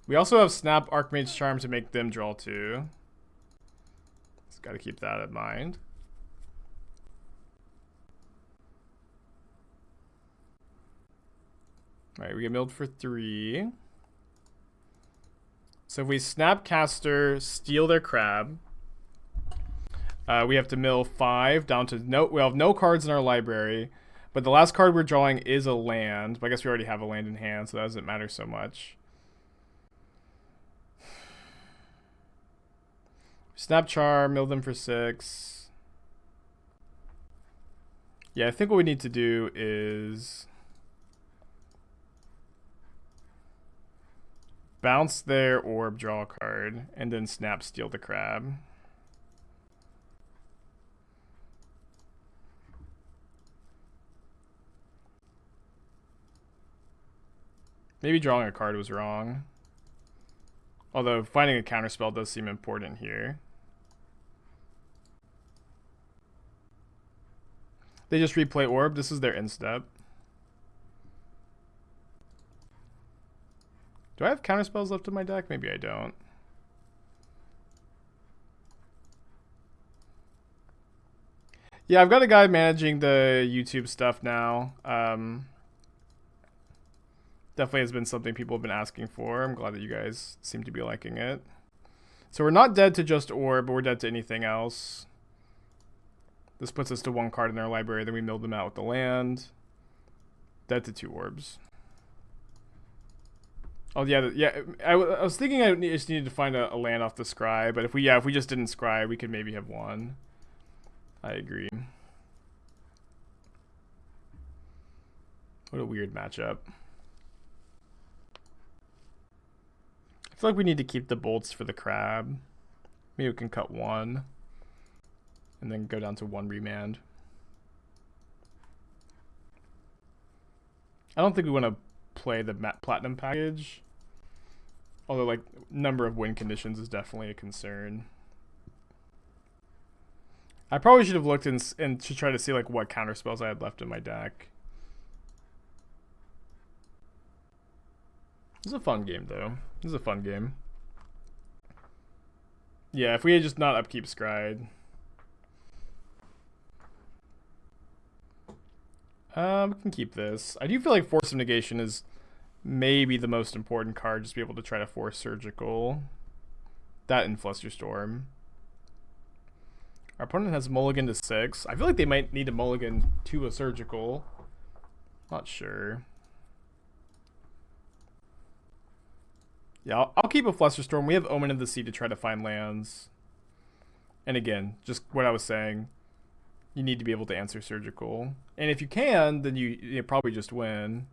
We also have Snap Archmage Charm to make them draw too. Just gotta keep that in mind. Alright, we get milled for 3. So if we Snapcaster, steal their crab, we have to mill 5 down to no. We have no cards in our library, but the last card we're drawing is a land. But I guess we already have a land in hand, so that doesn't matter so much. Snap Charm, mill them for 6. Yeah, I think what we need to do is bounce their orb, draw a card, and then snap steal the crab. Maybe drawing a card was wrong. Although finding a counterspell does seem important here. They just replay orb. This is their instep. Do I have counterspells left in my deck? Maybe I don't. Yeah, I've got a guy managing the YouTube stuff now. Definitely has been something people have been asking for. I'm glad that you guys seem to be liking it. So we're not dead to just orb, but we're dead to anything else. This puts us to 1 card in our library, then we mill them out with the land. Dead to 2 orbs. Oh yeah, I was thinking I just needed to find a land off the scry, but if we just didn't scry, we could maybe have 1. I agree. What a weird matchup. I feel like we need to keep the bolts for the crab. Maybe we can cut 1. And then go down to 1 remand. I don't think we want to play the platinum package. Although, like, number of win conditions is definitely a concern. I probably should have looked and to try to see, like, what counter spells I had left in my deck. This is a fun game, though. This is a fun game. Yeah, if we had just not upkeep Scryed. We can keep this. I do feel like Force of Negation is maybe the most important card, just to be able to try to force Surgical. That and Flusterstorm. Our opponent has mulligan to 6. I feel like they might need a mulligan to a Surgical. Not sure. Yeah, I'll keep a Flusterstorm. We have Omen of the Sea to try to find lands. And again, just what I was saying. You need to be able to answer Surgical. And if you can, then you probably just win.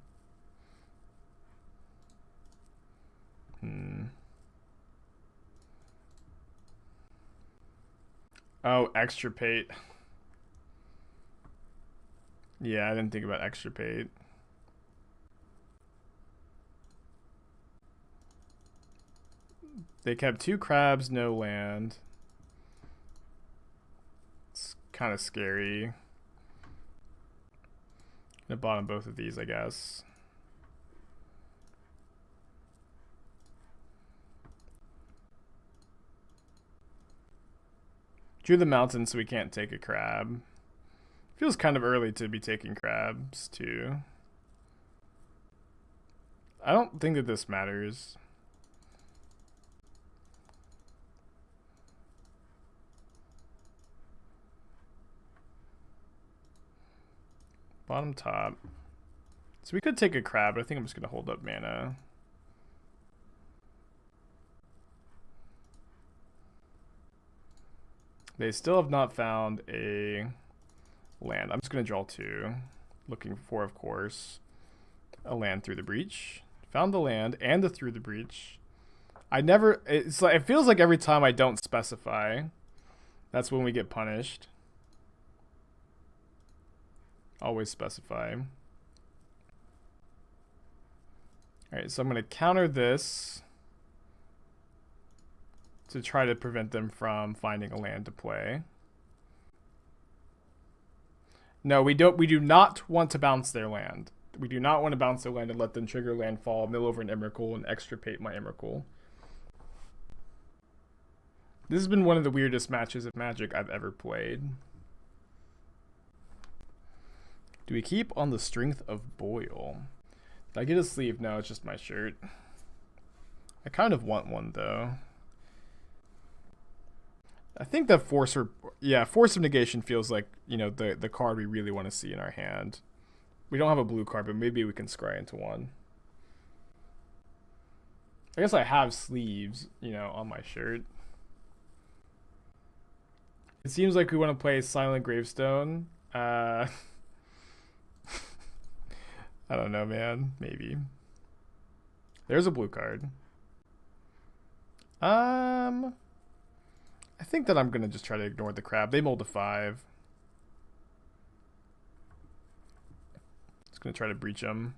Oh, Extirpate. Yeah, I didn't think about Extirpate. They kept 2 crabs, no land. It's kind of scary. Gonna bottom both of these, I guess. Drew the mountain so we can't take a crab. Feels kind of early to be taking crabs, too. I don't think that this matters. Bottom top. So we could take a crab, but I think I'm just going to hold up mana. They still have not found a land. I'm just going to draw 2. Looking for, of course, a land through the breach. Found the land and the through the breach. It's like, it feels like every time I don't specify, that's when we get punished. Always specify. Alright, so I'm going to counter this to try to prevent them from finding a land to play. No, we do not want to bounce their land. We do not want to bounce their land and let them trigger landfall, mill over an Emrakul, and extirpate my Emrakul. This has been one of the weirdest matches of Magic I've ever played. Do we keep on the Strength of Boil? Did I get a sleeve? No, it's just my shirt. I kind of want one, though. I think that Force of Negation feels like, you know, the card we really want to see in our hand. We don't have a blue card, but maybe we can scry into one. I guess I have sleeves, you know, on my shirt. It seems like we want to play Silent Gravestone. I don't know, man. Maybe. There's a blue card. I think that I'm going to just try to ignore the crab. They mulled a 5. Just going to try to breach them.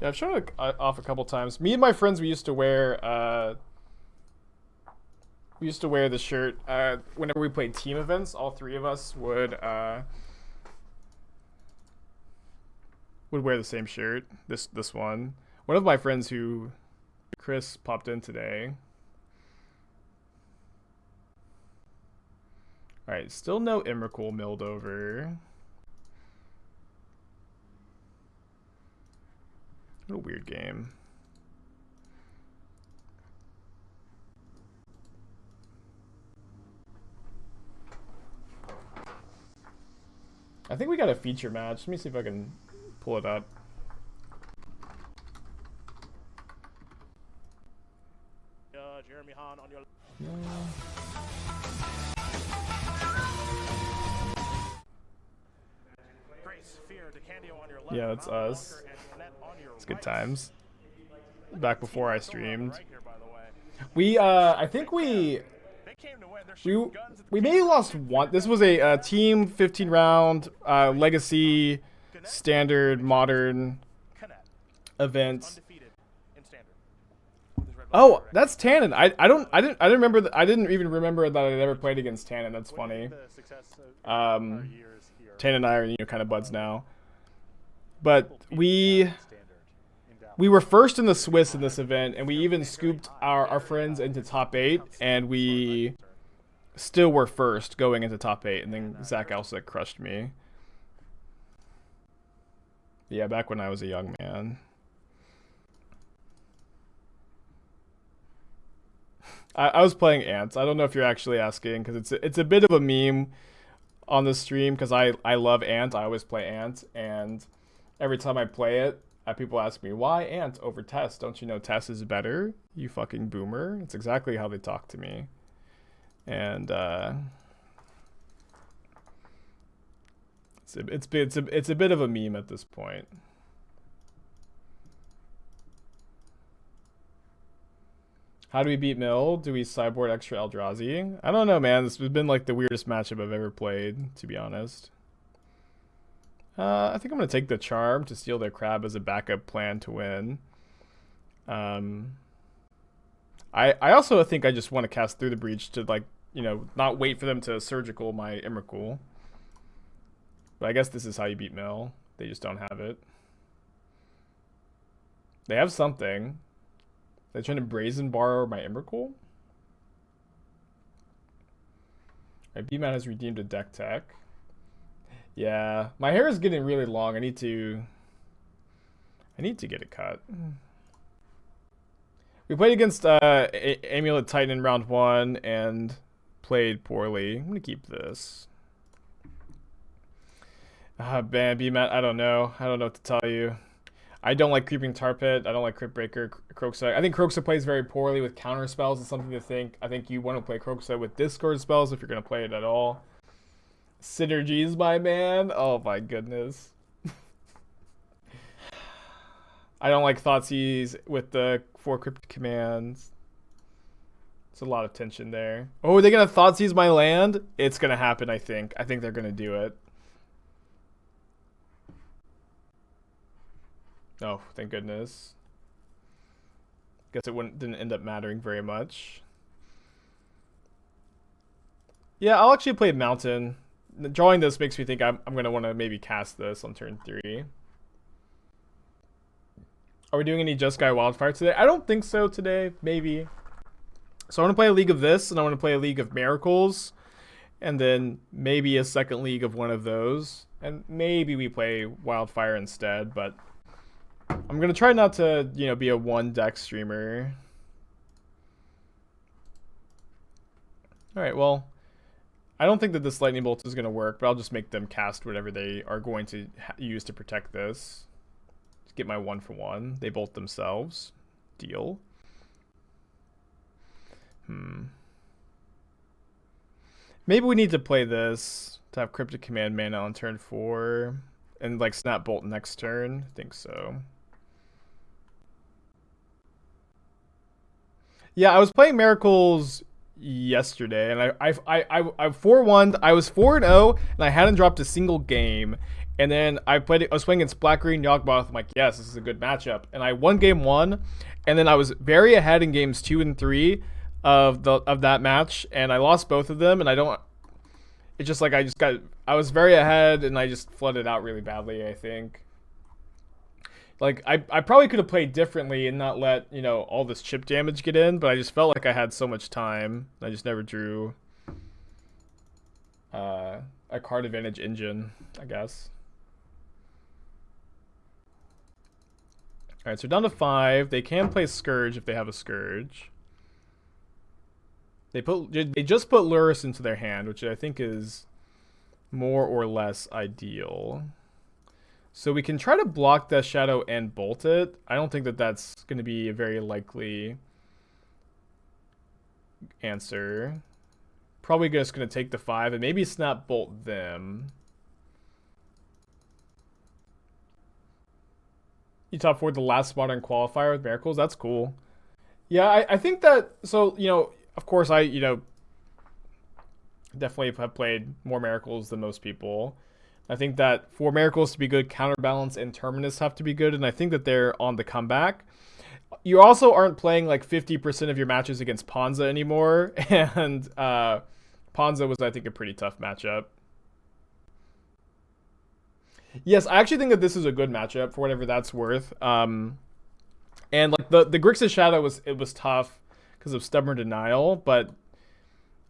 Yeah, I've shown it off a couple times. Me and my friends, we used to wear the shirt whenever we played team events. All 3 of us would wear the same shirt. This one. One of my friends who Chris popped in today. All right, still no Emrakul milled over. weird game. I think we got a feature match. Let me see if I can pull it up. Jeremy Hahn on your... Yeah, that's us. It's good times. Back before I streamed. I think we maybe lost one. This was a team 15 round legacy standard modern event. Oh, that's Tannen. I didn't even remember that I ever played against Tannen. That's funny. Tannen and I are kind of buds now. But we were first in the Swiss in this event, and we even scooped our friends into top 8, and we still were first going into top 8, and then Zach Alsic crushed me. Yeah, back when I was a young man. I was playing Ants. I don't know if you're actually asking, because it's a bit of a meme on the stream, because I love Ant. I always play Ant, and every time I play it, people ask me, why Ant over Tess? Don't you know Tess is better? You fucking boomer. It's exactly how they talk to me. And it's a bit of a meme at this point. How do we beat Mill? Do we sideboard extra Eldrazi? I don't know, man. This has been like the weirdest matchup I've ever played, to be honest. I think I'm going to take the Charm to steal their Crab as a backup plan to win. I also think I just want to cast Through the Breach to, like, not wait for them to surgical my Emrakul. But I guess this is how you beat Mill. They just don't have it. They have something. They're trying to Brazen Bar my Emrakul? Alright, B-Man has redeemed a deck tech. Yeah, my hair is getting really long. I need to get it cut. We played against Amulet Titan in round 1 and played poorly. I'm gonna keep this. Man, B-Man, I don't know. I don't know what to tell you. I don't like Creeping Tar Pit. I don't like Crypt Breaker, Kroxa. I think Kroxa plays very poorly with counter spells. It's something to think. I think you want to play Kroxa with Discord spells if you're going to play it at all. Synergies, my man. Oh my goodness. I don't like Thoughtseize with the 4 Cryptic Commands. There's a lot of tension there. Oh, are they going to Thoughtseize my land? It's going to happen, I think. I think they're going to do it. Oh, thank goodness. Guess it didn't end up mattering very much. Yeah, I'll actually play Mountain. Drawing this makes me think I'm going to want to maybe cast this on turn 3. Are we doing any Jeskai Wildfire today? I don't think so today. Maybe. So I want to play a league of this, and I want to play a league of Miracles, and then maybe a second league of one of those. And maybe we play Wildfire instead, but I'm going to try not to, be a one deck streamer. Alright, well, I don't think that this Lightning Bolt is going to work, but I'll just make them cast whatever they are going to use to protect this. Just get my 1-for-1. They bolt themselves. Deal. Maybe we need to play this to have Cryptic Command mana on turn 4 and like Snap Bolt next turn. I think so. Yeah, I was playing Miracles yesterday, and I 4-1'd. I was 4-0, and I hadn't dropped a single game. And then I was playing against Black Green Yawgmoth. I'm like, yes, this is a good matchup. And I won game 1, and then I was very ahead in games 2 and 3 of that match, and I lost both of them. And it's just like I was very ahead, and I just flooded out really badly, I think. Like, I probably could have played differently and not let, all this chip damage get in, but I just felt like I had so much time. I just never drew a card advantage engine, I guess. Alright, so down to 5. They can play Scourge if they have a Scourge. They just put Lurrus into their hand, which I think is more or less ideal. So we can try to block Death Shadow and bolt it. I don't think that that's going to be a very likely answer. Probably just going to take the 5 and maybe snap bolt them. You top 4 the last Modern qualifier with Miracles. That's cool. Yeah, I think that, so, you know, of course I, you know, definitely have played more Miracles than most people. I think that for Miracles to be good, Counterbalance and Terminus have to be good, and I think that they're on the comeback. You also aren't playing like 50% of your matches against Ponza anymore, and Ponza was, I think, a pretty tough matchup. Yes, I actually think that this is a good matchup for whatever that's worth. And like the Grixis Shadow was tough because of Stubborn Denial, but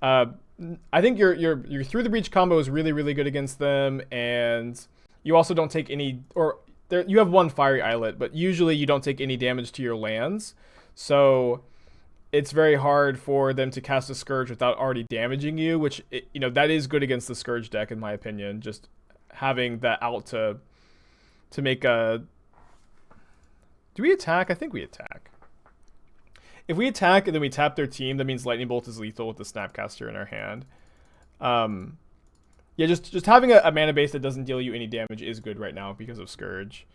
I think your Through the Breach combo is really, really good against them, and you also don't take any, or there you have one Fiery Islet, but usually you don't take any damage to your lands, so it's very hard for them to cast a Scourge without already damaging you, which, you know, that is good against the Scourge deck in my opinion. Just having that out to make a. Do we attack? I think we attack. If we attack and then we tap their team, that means Lightning Bolt is lethal with the Snapcaster in our hand. Yeah, just having a mana base that doesn't deal you any damage is good right now because of Scourge.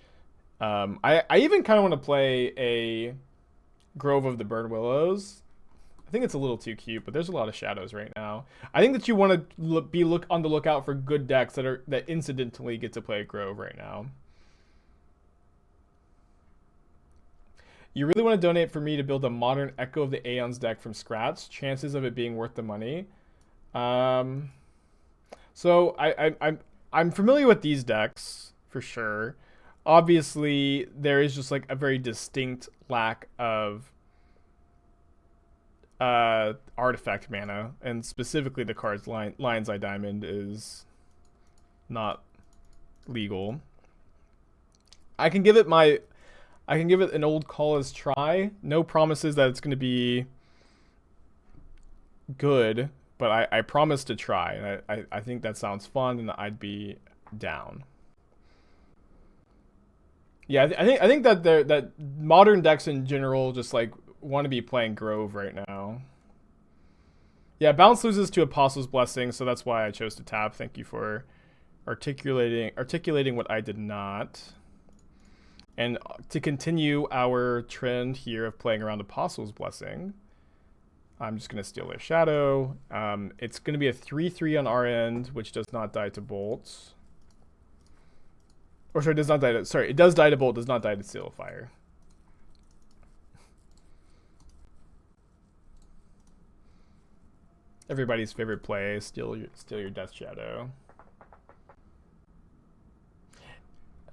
I even kind of want to play a Grove of the Burn Willows. I think it's a little too cute, but there's a lot of shadows right now. I think that you want to be on the lookout for good decks that incidentally get to play a Grove right now. You really want to donate for me to build a modern Echo of the Aeons deck from scratch. Chances of it being worth the money. So I'm familiar with these decks for sure. Obviously, there is just like a very distinct lack of artifact mana, and specifically the cards Lion's Eye Diamond is not legal. I can give it an old call as try. No promises that it's going to be good, but I promise to try. And I think that sounds fun, and I'd be down. Yeah, I think that that modern decks in general just like want to be playing Grove right now. Yeah, bounce loses to Apostle's Blessing, so that's why I chose to tap. Thank you for articulating what I did not. And to continue our trend here of playing around Apostle's Blessing, I'm just going to steal their Shadow. It's going to be a 3/3 on our end, which does not die to bolts. Or sorry, it does not die to, sorry, it does die to bolt, does not die to Seal of Fire. Everybody's favorite play, steal your Death Shadow.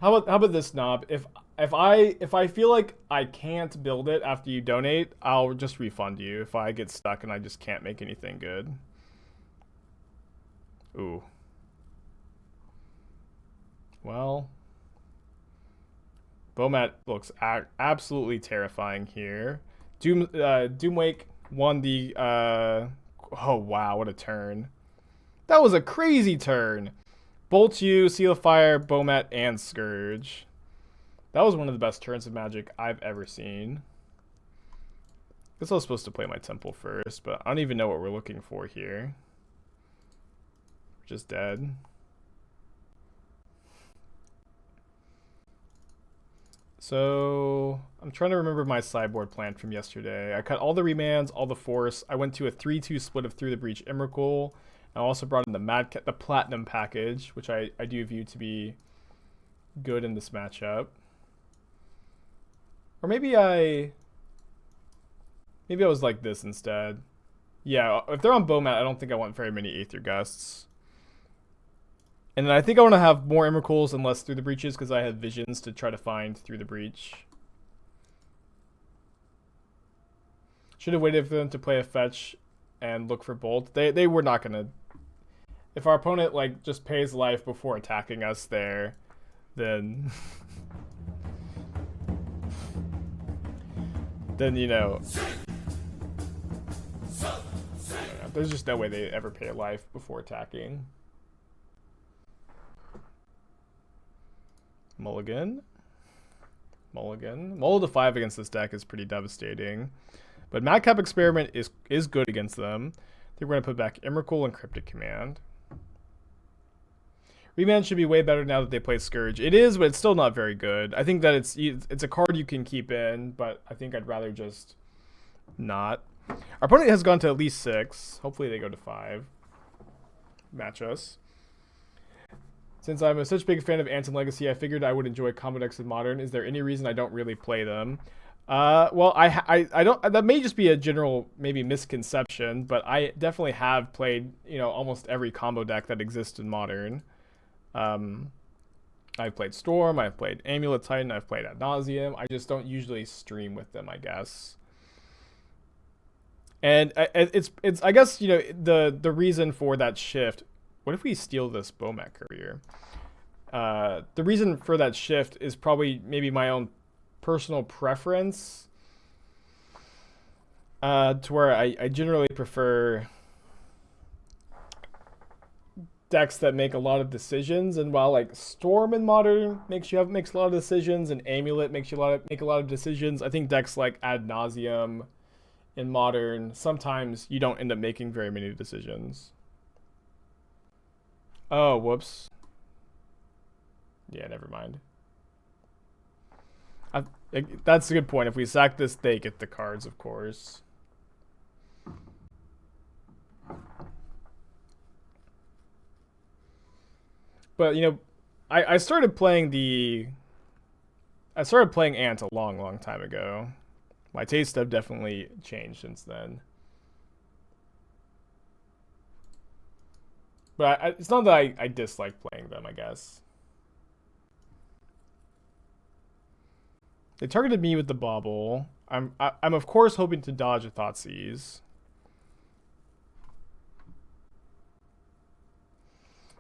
How about this, Knob? If I feel like I can't build it after you donate, I'll just refund you if I get stuck and I just can't make anything good. Ooh. Well, Bomat looks absolutely terrifying here. Doomwake won the oh wow, what a turn. That was a crazy turn. Bolt you, Seal of Fire, Bomat, and Scourge. That was one of the best turns of Magic I've ever seen. Guess I was supposed to play my Temple first, but I don't even know what we're looking for here. We're just dead. So I'm trying to remember my sideboard plan from yesterday. I cut all the remands, all the force. I went to a 3/2 split of Through the Breach Emrakul. I also brought in the Platinum package, which I do view to be good in this matchup. Or maybe I was like this instead. Yeah, if they're on Bomat, I don't think I want very many Aether Gusts. And then I think I want to have more Emrakuls and less Through the Breaches because I have visions to try to find Through the Breach. Should have waited for them to play a fetch and look for Bolt. They were not going to. If our opponent like just pays life before attacking us there, then then, you know, there's just no way they ever pay a life before attacking. Mulligan. Mull to 5 against this deck is pretty devastating. But Madcap Experiment is good against them. I think we're going to put back Emrakul and Cryptic Command. Remand should be way better now that they play Scourge. It is, but it's still not very good. I think that it's a card you can keep in, but I think I'd rather just not. Our opponent has gone to at least 6. Hopefully they go to 5. Match us. Since I'm such a big fan of Ant and Legacy, I figured I would enjoy combo decks in Modern. Is there any reason I don't really play them? Well, I don't. That may just be a general maybe misconception, but I definitely have played, you know, almost every combo deck that exists in Modern. I've played Storm, I've played Amulet Titan, I've played Ad Nauseam. I just don't usually stream with them, I guess. And it's I guess, you know, the reason for that shift. What if we steal this Bomat Courier? The reason for that shift is probably maybe my own personal preference. To where I generally prefer decks that make a lot of decisions, and while like Storm in Modern makes a lot of decisions, and Amulet makes you make a lot of decisions, I think decks like Ad Nauseam in Modern, sometimes you don't end up making very many decisions. Oh, whoops. Yeah, never mind. That's a good point. If we sack this, they get the cards, of course. But, you know, I started playing Ant a long time ago. My tastes have definitely changed since then. But it's not that I dislike playing them, I guess. They targeted me with the Bauble. I'm of course hoping to dodge a Thoughtseize.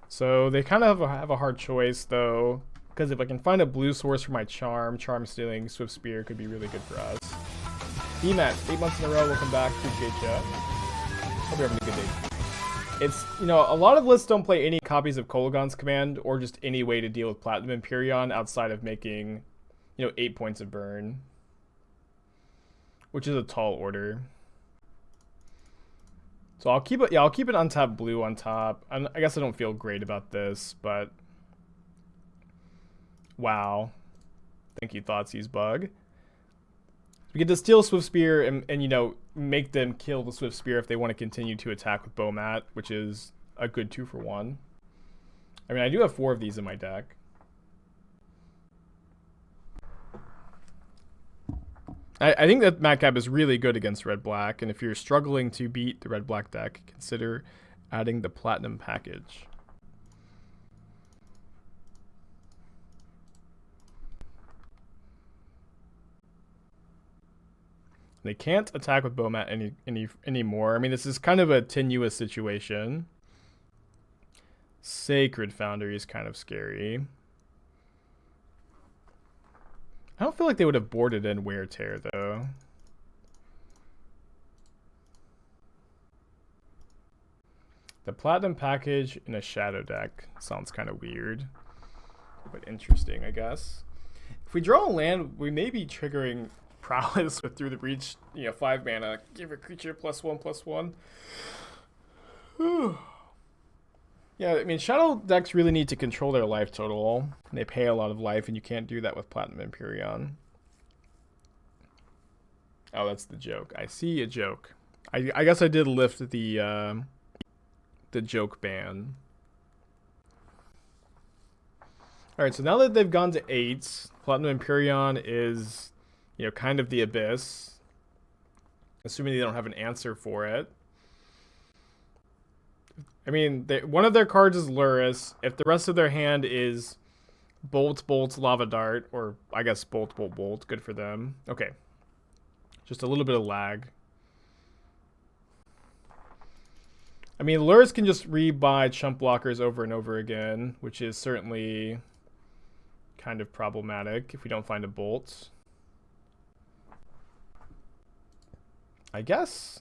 So they kind of have a hard choice, though, because if I can find a blue source for my Charm Stealing Swift Spear could be really good for us. Emat, 8 months in a row, welcome back. Appreciate ya. Hope you're having a good day. It's, you know, a lot of lists don't play any copies of Kolaghan's Command or just any way to deal with Platinum Emperion outside of making, you know, 8 points of burn, which is a tall order. So I'll keep it. Yeah, I'll keep an untapped blue on top. I guess I don't feel great about this, but wow. Thank you, Thoughtseize Bug. We get to steal Swift Spear and you know, make them kill the Swift Spear if they want to continue to attack with Bomat, which is a good 2-for-1. I mean, I do have 4 of these in my deck. I think that Madcap is really good against red-black, and if you're struggling to beat the red-black deck, consider adding the Platinum package. They can't attack with Bomat anymore. I mean, this is kind of a tenuous situation. Sacred Foundry is kind of scary. I don't feel like they would have boarded in Wear Tear, though. The Platinum package in a Shadow deck sounds kind of weird, but interesting, I guess. If we draw a land, we may be triggering Prowess with Through the Breach, you know, 5 mana. Give a creature +1/+1. Yeah, I mean, Shadow decks really need to control their life total. They pay a lot of life, and you can't do that with Platinum Emperion. Oh, that's the joke. I see a joke. I guess I did lift the joke ban. All right, so now that they've gone to 8, Platinum Emperion is, you know, kind of the abyss. Assuming they don't have an answer for it. I mean, one of their cards is Luris. If the rest of their hand is Bolt, Lava Dart, or I guess Bolt, good for them. Okay. Just a little bit of lag. I mean, Luris can just rebuy chump blockers over and over again, which is certainly kind of problematic if we don't find a Bolt. I guess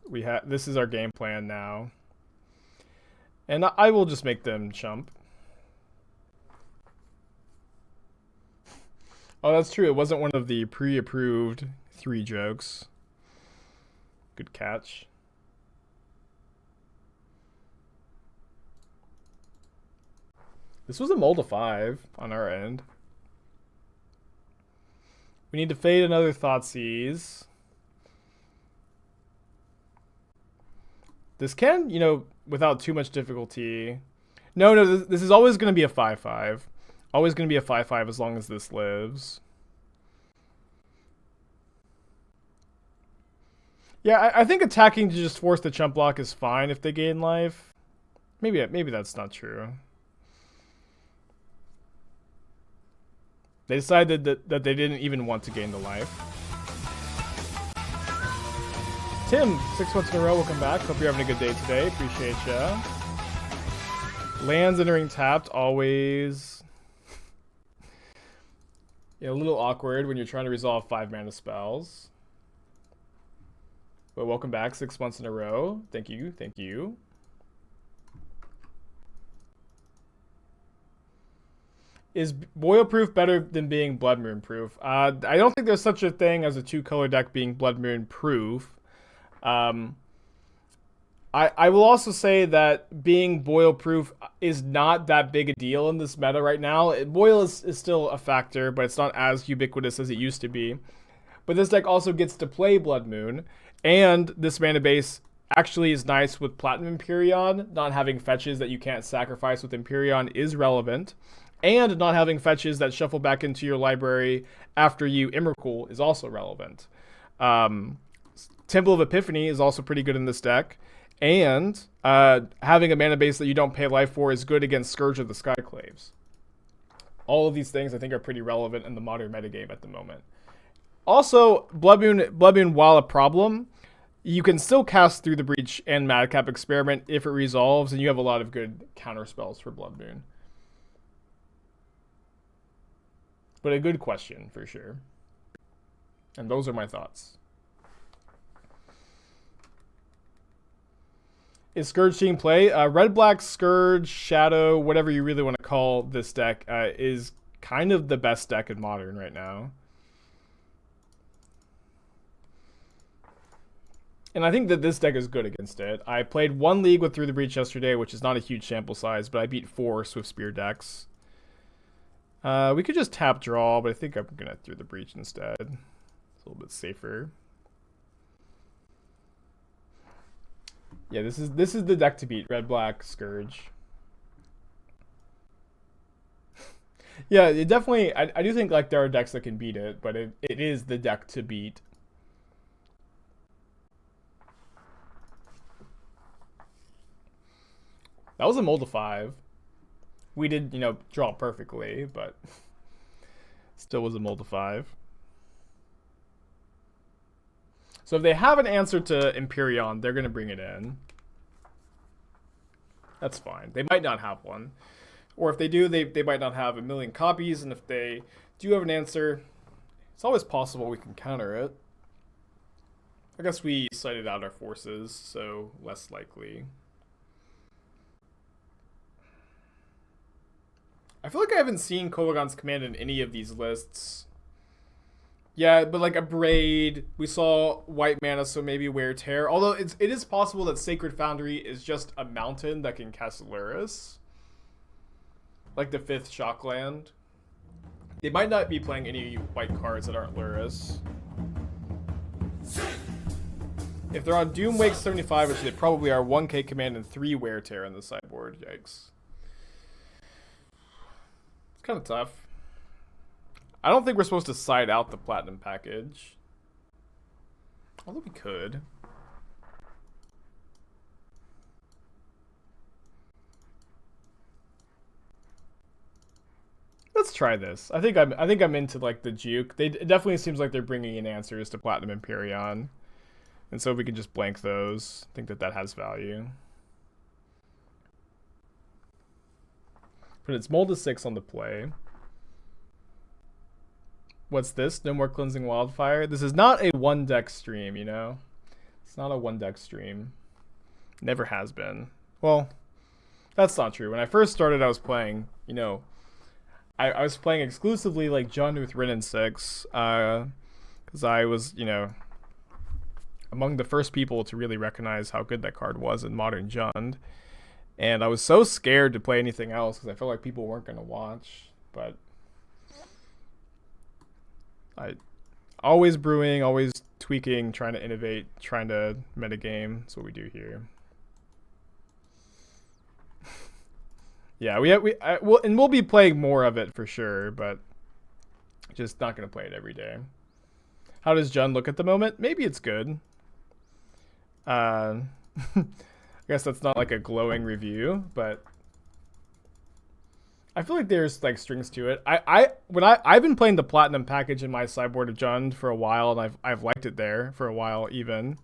we have. This is our game plan now. And I will just make them chump. Oh, that's true. It wasn't one of the pre-approved 3 jokes. Good catch. This was a mold of 5 on our end. We need to fade another Thoughtseize. This can, you know, without too much difficulty. No, this is always going to be a 5/5. Always going to be a 5/5 as long as this lives. Yeah, I think attacking to just force the chump block is fine if they gain life. Maybe that's not true. They decided that they didn't even want to gain the life. Tim, 6 months in a row, welcome back. Hope you're having a good day today. Appreciate ya. Lands entering tapped, always a little awkward when you're trying to resolve 5 mana spells. But welcome back, 6 months in a row. Thank you, thank you. Is Boil Proof better than being Blood Moon Proof? I don't think there's such a thing as a 2-color deck being Blood Moon Proof. I will also say that being Boil Proof is not that big a deal in this meta right now. Boil is still a factor, but it's not as ubiquitous as it used to be. But this deck also gets to play Blood Moon, and this mana base actually is nice with Platinum Emperion. Not having fetches that you can't sacrifice with Emperion is relevant. And not having fetches that shuffle back into your library after you Emrakul is also relevant. Temple of Epiphany is also pretty good in this deck. And having a mana base that you don't pay life for is good against Scourge of the Skyclaves. All of these things I think are pretty relevant in the modern metagame at the moment. Also, Blood Moon, while a problem, you can still cast Through the Breach and Madcap Experiment if it resolves, and you have a lot of good counter spells for Blood Moon. But a good question, for sure. And those are my thoughts. Is Scourge seeing play? Red-Black, Scourge, Shadow, whatever you really want to call this deck, is kind of the best deck in Modern right now. And I think that this deck is good against it. I played 1 league with Through the Breach yesterday, which is not a huge sample size, but I beat 4 Swift Spear decks. We could just tap draw, but I think I'm gonna Through the Breach instead. It's a little bit safer. Yeah, this is the deck to beat. Red, Black, Scourge. Yeah, it definitely. I do think like there are decks that can beat it, but it is the deck to beat. That was a mold of 5. We did, draw perfectly, but still was a mold of 5. So if they have an answer to Emperion, they're going to bring it in. That's fine. They might not have one. Or if they do, they might not have a million copies. And if they do have an answer, it's always possible we can counter it. I guess we cited out our forces, so less likely. I feel like I haven't seen Kolaghan's Command in any of these lists. Yeah, but like a Braid, we saw white mana, so maybe Wear Tear. Although it is possible that Sacred Foundry is just a mountain that can cast Luris. Like the 5th Shockland. They might not be playing any white cards that aren't Luris. If they're on Doomwake 75, which they probably are, 1k Command and 3 Wear Tear in the sideboard. Yikes. It's kind of tough. I don't think we're supposed to side out the Platinum package. Although we could. Let's try this. I think I'm into like the juke. It definitely seems like they're bringing in answers to Platinum Emperion. And so if we can just blank those, I think that has value. But it's mold of 6 on the play. What's this? No more Cleansing Wildfire? This is not a one deck stream, you know? It's not a one deck stream. Never has been. Well, that's not true. When I first started, I was playing, you know, I was playing exclusively like Jund with Rin 6, because I was, you know, among the first people to really recognize how good that card was in Modern Jund. And I was so scared to play anything else because I felt like people weren't going to watch. But I always brewing, always tweaking, trying to innovate, trying to metagame. That's what we do here. Yeah, we'll be playing more of it for sure, but just not going to play it every day. How does Jund look at the moment? Maybe it's good. I guess that's not like a glowing review, but I feel like there's like strings to it. I've been playing the Platinum package in my sideboard of Jund for a while, and I've liked it there for a while even.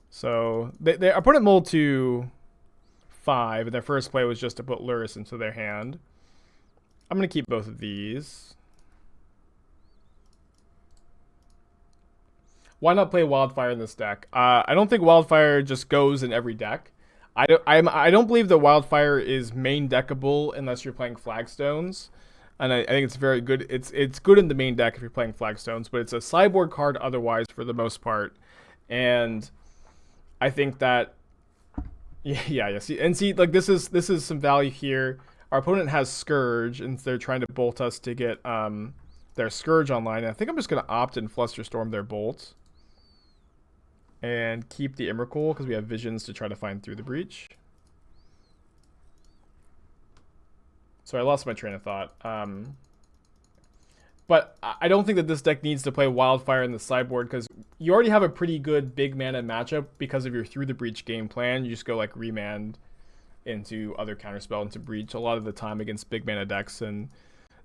So they opponent mulled to 5, and their first play was just to put Lurrus into their hand. I'm gonna keep both of these. Why not play Wildfire in this deck? I don't think Wildfire just goes in every deck. I don't believe that Wildfire is main deckable unless you're playing Flagstones, and I think it's very good. It's good in the main deck if you're playing Flagstones, but it's a sideboard card otherwise for the most part. And I think that yeah. See, like this is some value here. Our opponent has Scourge, and they're trying to bolt us to get their Scourge online. And I think I'm just gonna opt in Flusterstorm their Bolt and keep the Emrakul because we have visions to try to find through the breach. Sorry, I lost my train of thought. But I don't think that this deck needs to play Wildfire in the sideboard because you already have a pretty good big mana matchup because of your Through the Breach game plan. You just go like Remand into other counterspell into Breach a lot of the time against big mana decks, and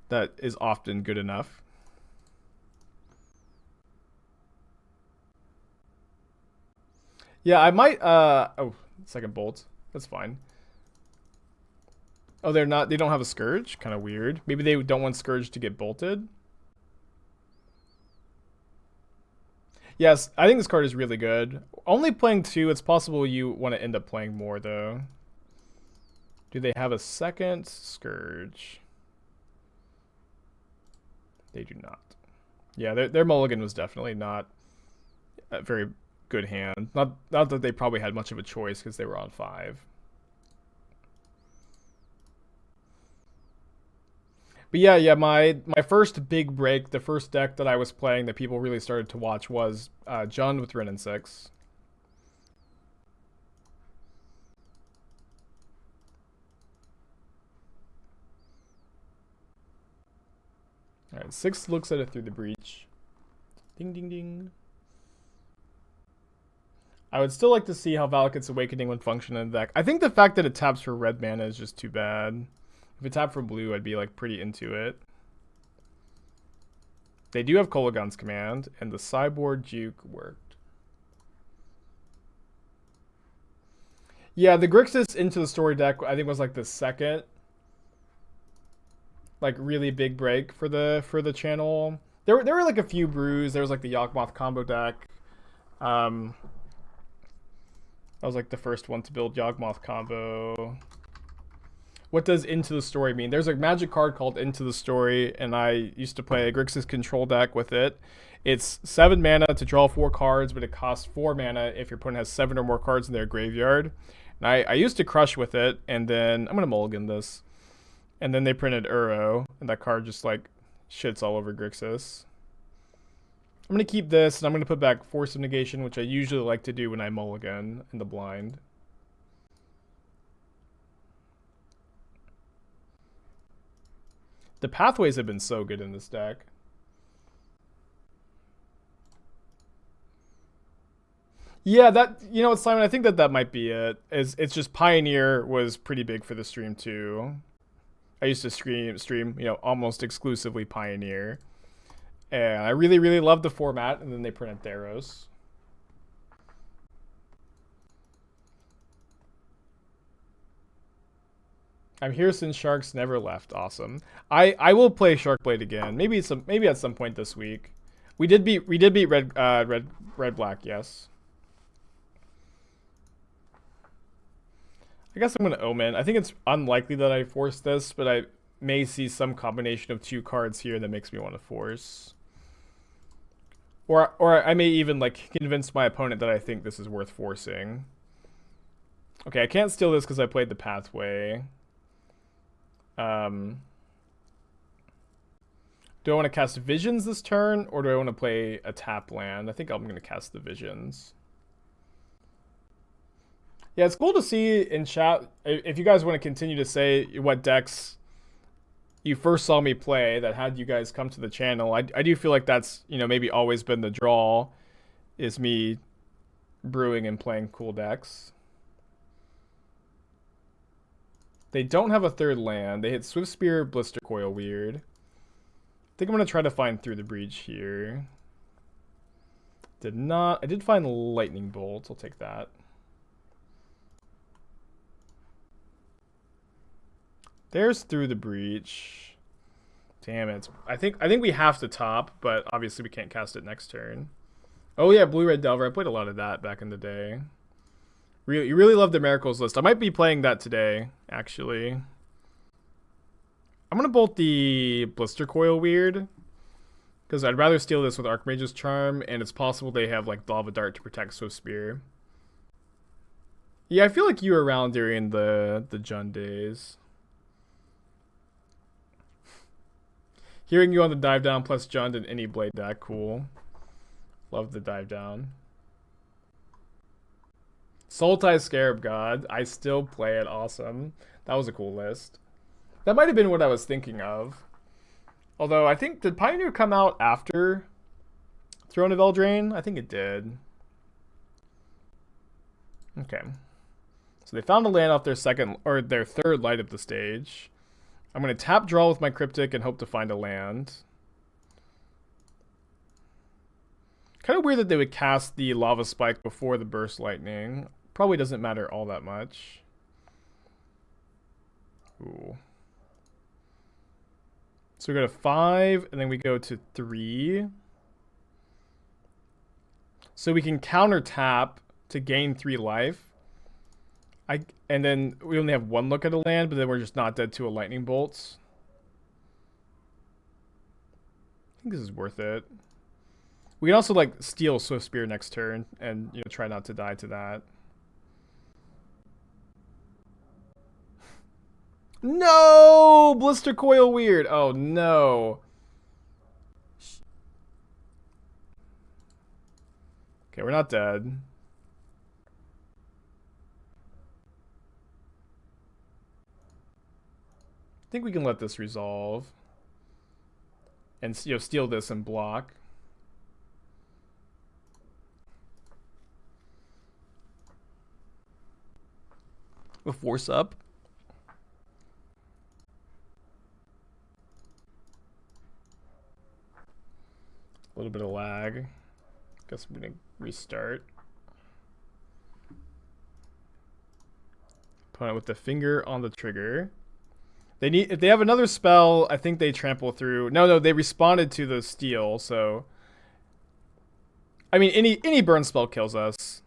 that is often good enough. Yeah, I might oh, second Bolt. That's fine. Oh, they don't have a Scourge? Kind of weird. Maybe they don't want Scourge to get bolted. Yes, I think this card is really good. Only playing 2, it's possible you want to end up playing more, though. Do they have a second Scourge? They do not. Yeah, their mulligan was definitely not a very good hand. Not that they probably had much of a choice because they were on 5. But yeah, my first big break, the first deck that I was playing that people really started to watch was Jund with Rin 6. Alright, 6 looks at it through the breach. Ding ding ding. I would still like to see how Valakut's Awakening would function in the deck. I think the fact that it taps for red mana is just too bad. If it tapped for blue, I'd be like pretty into it. They do have Kolaghan's Command, and the sideboard juke worked. Yeah, the Grixis Into the Story deck I think was like the second like really big break for the channel. There were like a few brews. There was like the Yawgmoth combo deck. That was like the first one to build Yawgmoth combo. What does Into the Story mean? There's a magic card called Into the Story, and I used to play a Grixis control deck with it. It's 7 mana to draw 4 cards, but it costs 4 mana if your opponent has 7 or more cards in their graveyard. And I used to crush with it, and then I'm going to mulligan this. And then they printed Uro, and that card just like shits all over Grixis. I'm going to keep this, and I'm going to put back Force of Negation, which I usually like to do when I mulligan in the blind. The pathways have been so good in this deck. Yeah, that, you know what, Simon, I think that might be it. It's just Pioneer was pretty big for the stream too. I used to stream, you know, almost exclusively Pioneer. And I really, really loved the format, and then they printed Theros. I'm here since Sharks never left. Awesome. I will play Sharkblade again. Maybe at some point this week. We did beat red black. Yes. I guess I'm gonna Omen. I think it's unlikely that I force this, but I may see some combination of 2 cards here that makes me want to force. Or I may even like convince my opponent that I think this is worth forcing. Okay, I can't steal this because I played the pathway. Do I want to cast Visions this turn, or do I want to play a tap land? I think I'm going to cast the Visions. Yeah, it's cool to see in chat, if you guys want to continue to say what decks you first saw me play that had you guys come to the channel. I do feel like that's, you know, maybe always been the draw, is me brewing and playing cool decks. They don't have a 3rd land. They hit Swift Spear, Blister Coil, weird. I think I'm going to try to find Through the Breach here. Did not. I did find Lightning Bolt. I'll take that. There's Through the Breach. Damn it. I think we have to top, but obviously we can't cast it next turn. Oh yeah, Blue-Red Delver. I played a lot of that back in the day. You really love the Miracles list. I might be playing that today, actually. I'm going to bolt the Blister Coil weird, because I'd rather steal this with Archmage's Charm, and it's possible they have like Lava Dart to protect Swift Spear. Yeah, I feel like you were around during the Jund days. Hearing you on the dive down plus Jund in any blade deck, cool. Love the dive down. Sultai Scarab God, I still play it, awesome. That was a cool list. That might have been what I was thinking of. Although, I think, did Pioneer come out after Throne of Eldraine? I think it did. Okay. So they found a land off their 3rd light of the stage. I'm going to tap draw with my Cryptic and hope to find a land. Kind of weird that they would cast the Lava Spike before the Burst Lightning. Probably doesn't matter all that much. Ooh. So we go to 5, and then we go to 3. So we can counter tap to gain 3 life. And then we only have 1 look at a land, but then we're just not dead to a Lightning Bolt. I think this is worth it. We can also like steal Swift Spear next turn and, you know, try not to die to that. No! Blister Coil weird. Oh no. Okay, we're not dead. I think we can let this resolve. And, you know, steal this and block. A force up. A little bit of lag. Guess I'm gonna restart. Opponent with the finger on the trigger. They need, if they have another spell, I think they trample through. No, they responded to the steal, so I mean any burn spell kills us,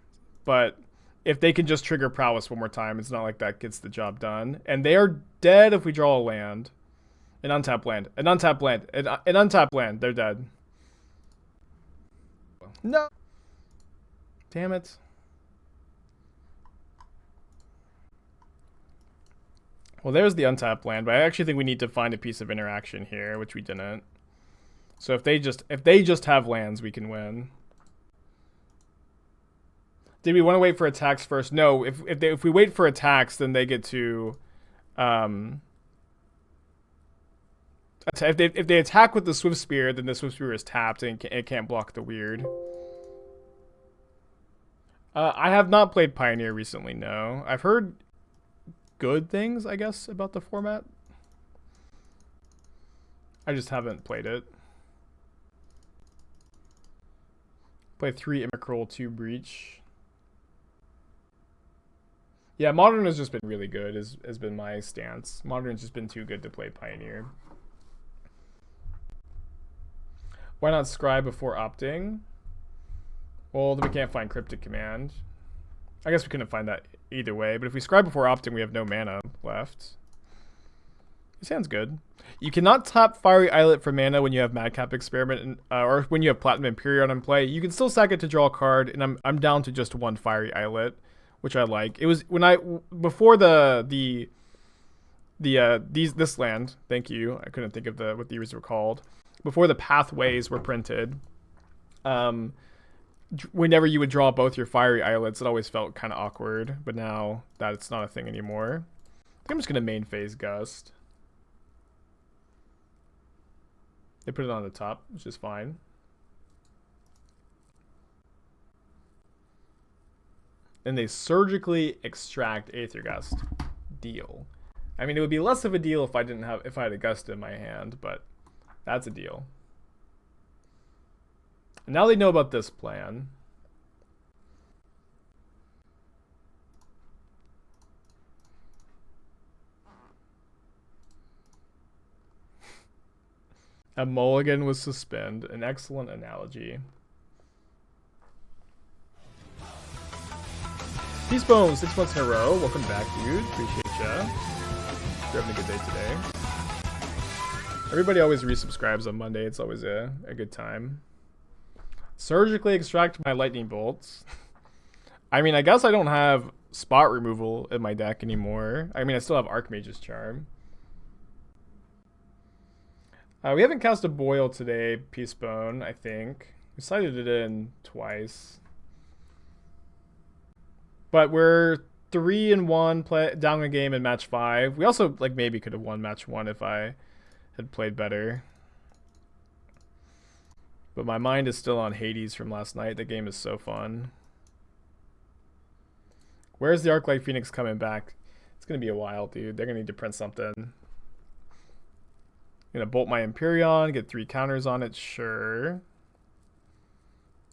but if they can just trigger Prowess one more time, it's not like that gets the job done. And they are dead if we draw a land. An untapped land. An untapped land. An untapped land. They're dead. No. Damn it. Well, there's the untapped land, but I actually think we need to find a piece of interaction here, which we didn't. So if they just have lands, we can win. Did we want to wait for attacks first? No. If we wait for attacks, then they get to, if they attack with the Swift Spear, then the Swift Spear is tapped and it can't block the weird. I have not played Pioneer recently. No, I've heard good things, I guess, about the format. I just haven't played it. Play 3 Emrakul, 2 Breach. Yeah, Modern has just been really good, has been my stance. Modern's just been too good to play Pioneer. Why not Scry before opting? Well, then we can't find Cryptic Command. I guess we couldn't find that either way, but if we Scry before opting, we have no mana left. This hand's good. You cannot tap Fiery Islet for mana when you have Madcap Experiment, or when you have Platinum Emperion in play. You can still sack it to draw a card, and I'm down to just one Fiery Islet, which I like. It was when before this land. Thank you. I couldn't think of what these were called. Before the pathways were printed, whenever you would draw both your Fiery Islets, it always felt kind of awkward. But now that it's not a thing anymore, I think I'm just gonna main phase Gust. They put it on the top, which is fine. And they surgically extract Aether Gust. Deal. I mean, it would be less of a deal if I had a Gust in my hand, but that's a deal. And now they know about this plan. A mulligan was suspend. An excellent analogy. Peace Bones, 6 months in a row. Welcome back, dude. Appreciate ya. You're having a good day today. Everybody always resubscribes on Monday. It's always a good time. Surgically extract my lightning bolts. I mean, I guess I don't have spot removal in my deck anymore. I mean, I still have Archmage's Charm. We haven't cast a Boil today, Peacebone, I think. We cited it in twice. But we're 3-1 down a game in match 5. We also maybe could have won match 1 if I had played better. But my mind is still on Hades from last night. The game is so fun. Where's the Arclight Phoenix coming back? It's going to be a while, dude. They're going to need to print something. Gonna bolt my Emperion, get 3 counters on it, sure.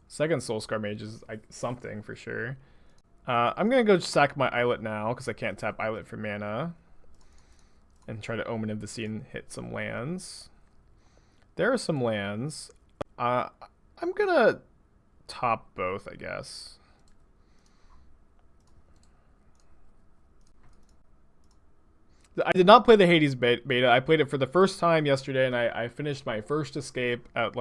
Second Soulscar Mage is something for sure. I'm gonna go sack my Islet now because I can't tap Islet for mana. And try to Omen of the Sea and hit some lands. There are some lands. I'm gonna top both, I guess. I did not play the Hades beta. I played it for the first time yesterday, and I finished my first escape at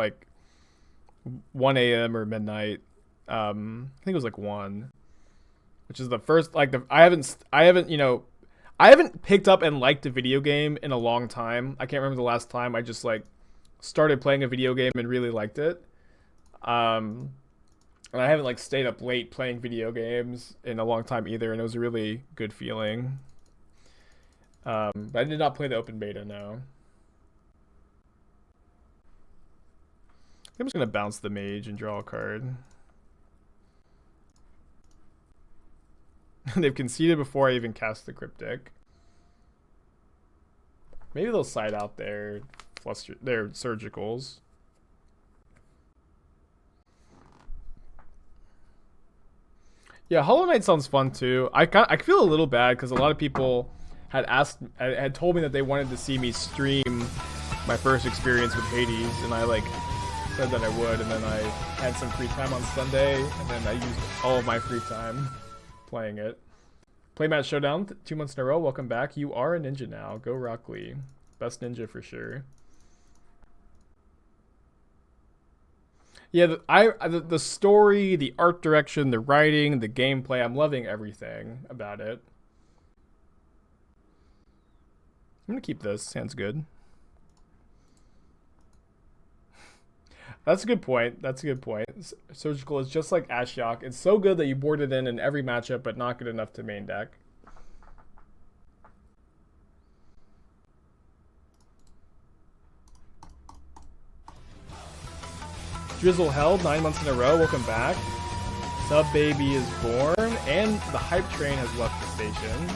1 a.m. or midnight. I think it was 1, which is the first I haven't picked up and liked a video game in a long time. I can't remember the last time I just started playing a video game and really liked it. And I haven't stayed up late playing video games in a long time either, and it was a really good feeling. But I did not play the open beta, no. I'm just going to bounce the Mage and draw a card. They've conceded before I even cast the Cryptic. Maybe they'll side out their Surgicals. Yeah, Hollow Knight sounds fun too. I feel a little bad because a lot of people had told me that they wanted to see me stream my first experience with Hades, and I said that I would, and then I had some free time on Sunday, and then I used all of my free time playing it. Playmat Showdown 2 months in a row. Welcome back. You are a ninja now. Go Rock Lee. Best ninja for sure. Yeah, the story, the art direction, the writing, the gameplay. I'm loving everything about it. I'm going to keep this. Sounds good. That's a good point. Surgical is just like Ashiok. It's so good that you board it in every matchup, but not good enough to main deck. Drizzle held 9 months in a row. Welcome back. Sub Baby is born, and the hype train has left the station.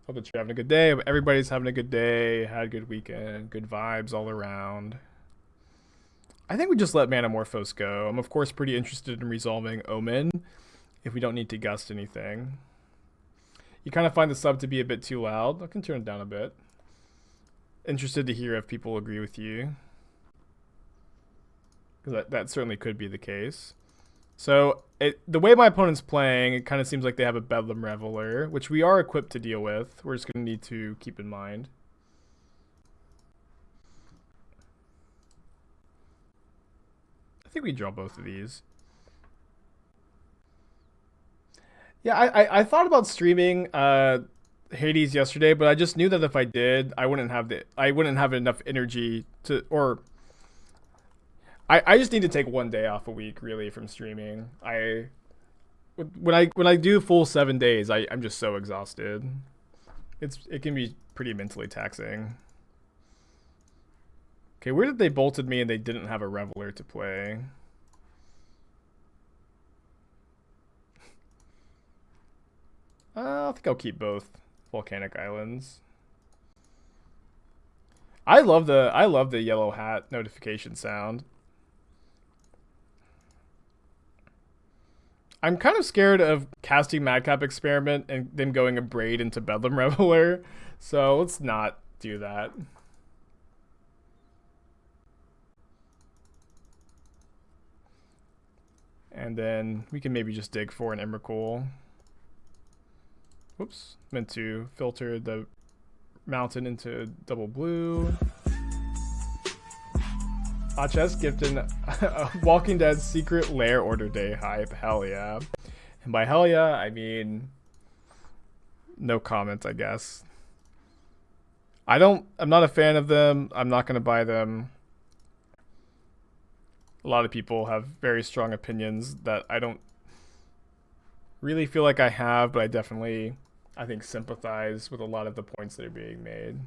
Hope that you're having a good day. Everybody's having a good day. Had a good weekend. Good vibes all around. I think we just let Manamorphose go. I'm of course pretty interested in resolving Omen if we don't need to gust anything. You kind of find the sub to be a bit too loud. I can turn it down a bit. Interested to hear if people agree with you. Because that certainly could be the case. So the way my opponent's playing, it kind of seems like they have a Bedlam Reveler, which we are equipped to deal with. We're just going to need to keep in mind. I think we draw both of these. Yeah, I thought about streaming Hades yesterday, but I just knew that if I did, I wouldn't have enough energy to, or I just need to take one day off a week really from streaming. When I do full 7 days, I'm just so exhausted. It can be pretty mentally taxing. Okay, where did they bolted me and they didn't have a Reveler to play? I think I'll keep both volcanic islands. I love the yellow hat notification sound. I'm kind of scared of casting Madcap Experiment and then going a braid into Bedlam Reveler, so let's not do that. And then we can maybe just dig for an Emrakul. Whoops, meant to filter the mountain into double blue. HS gifted Walking Dead Secret Lair Order Day hype. Hell yeah. And by hell yeah, I mean no comment, I guess. I'm not a fan of them. I'm not gonna buy them. A lot of people have very strong opinions that I don't really feel like I have, but I think sympathize with a lot of the points that are being made.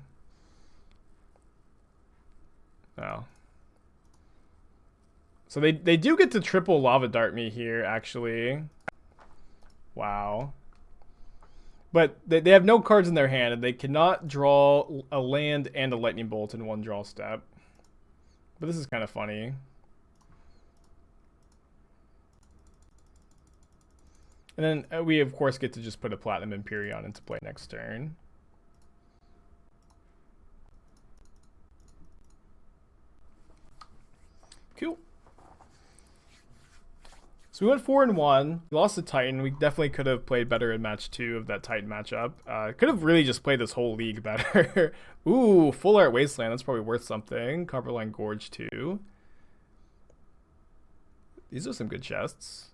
Oh. So they do get to triple Lava Dart me here, actually. Wow. But they have no cards in their hand, and they cannot draw a land and a Lightning Bolt in one draw step. But this is kind of funny. And then we, of course, get to just put a Platinum Emperion into play next turn. Cool. So we went 4-1. We lost to Titan. We definitely could have played better in match 2 of that Titan matchup. Could have really just played this whole league better. Ooh, Full Art Wasteland. That's probably worth something. Coverline Gorge too. These are some good chests.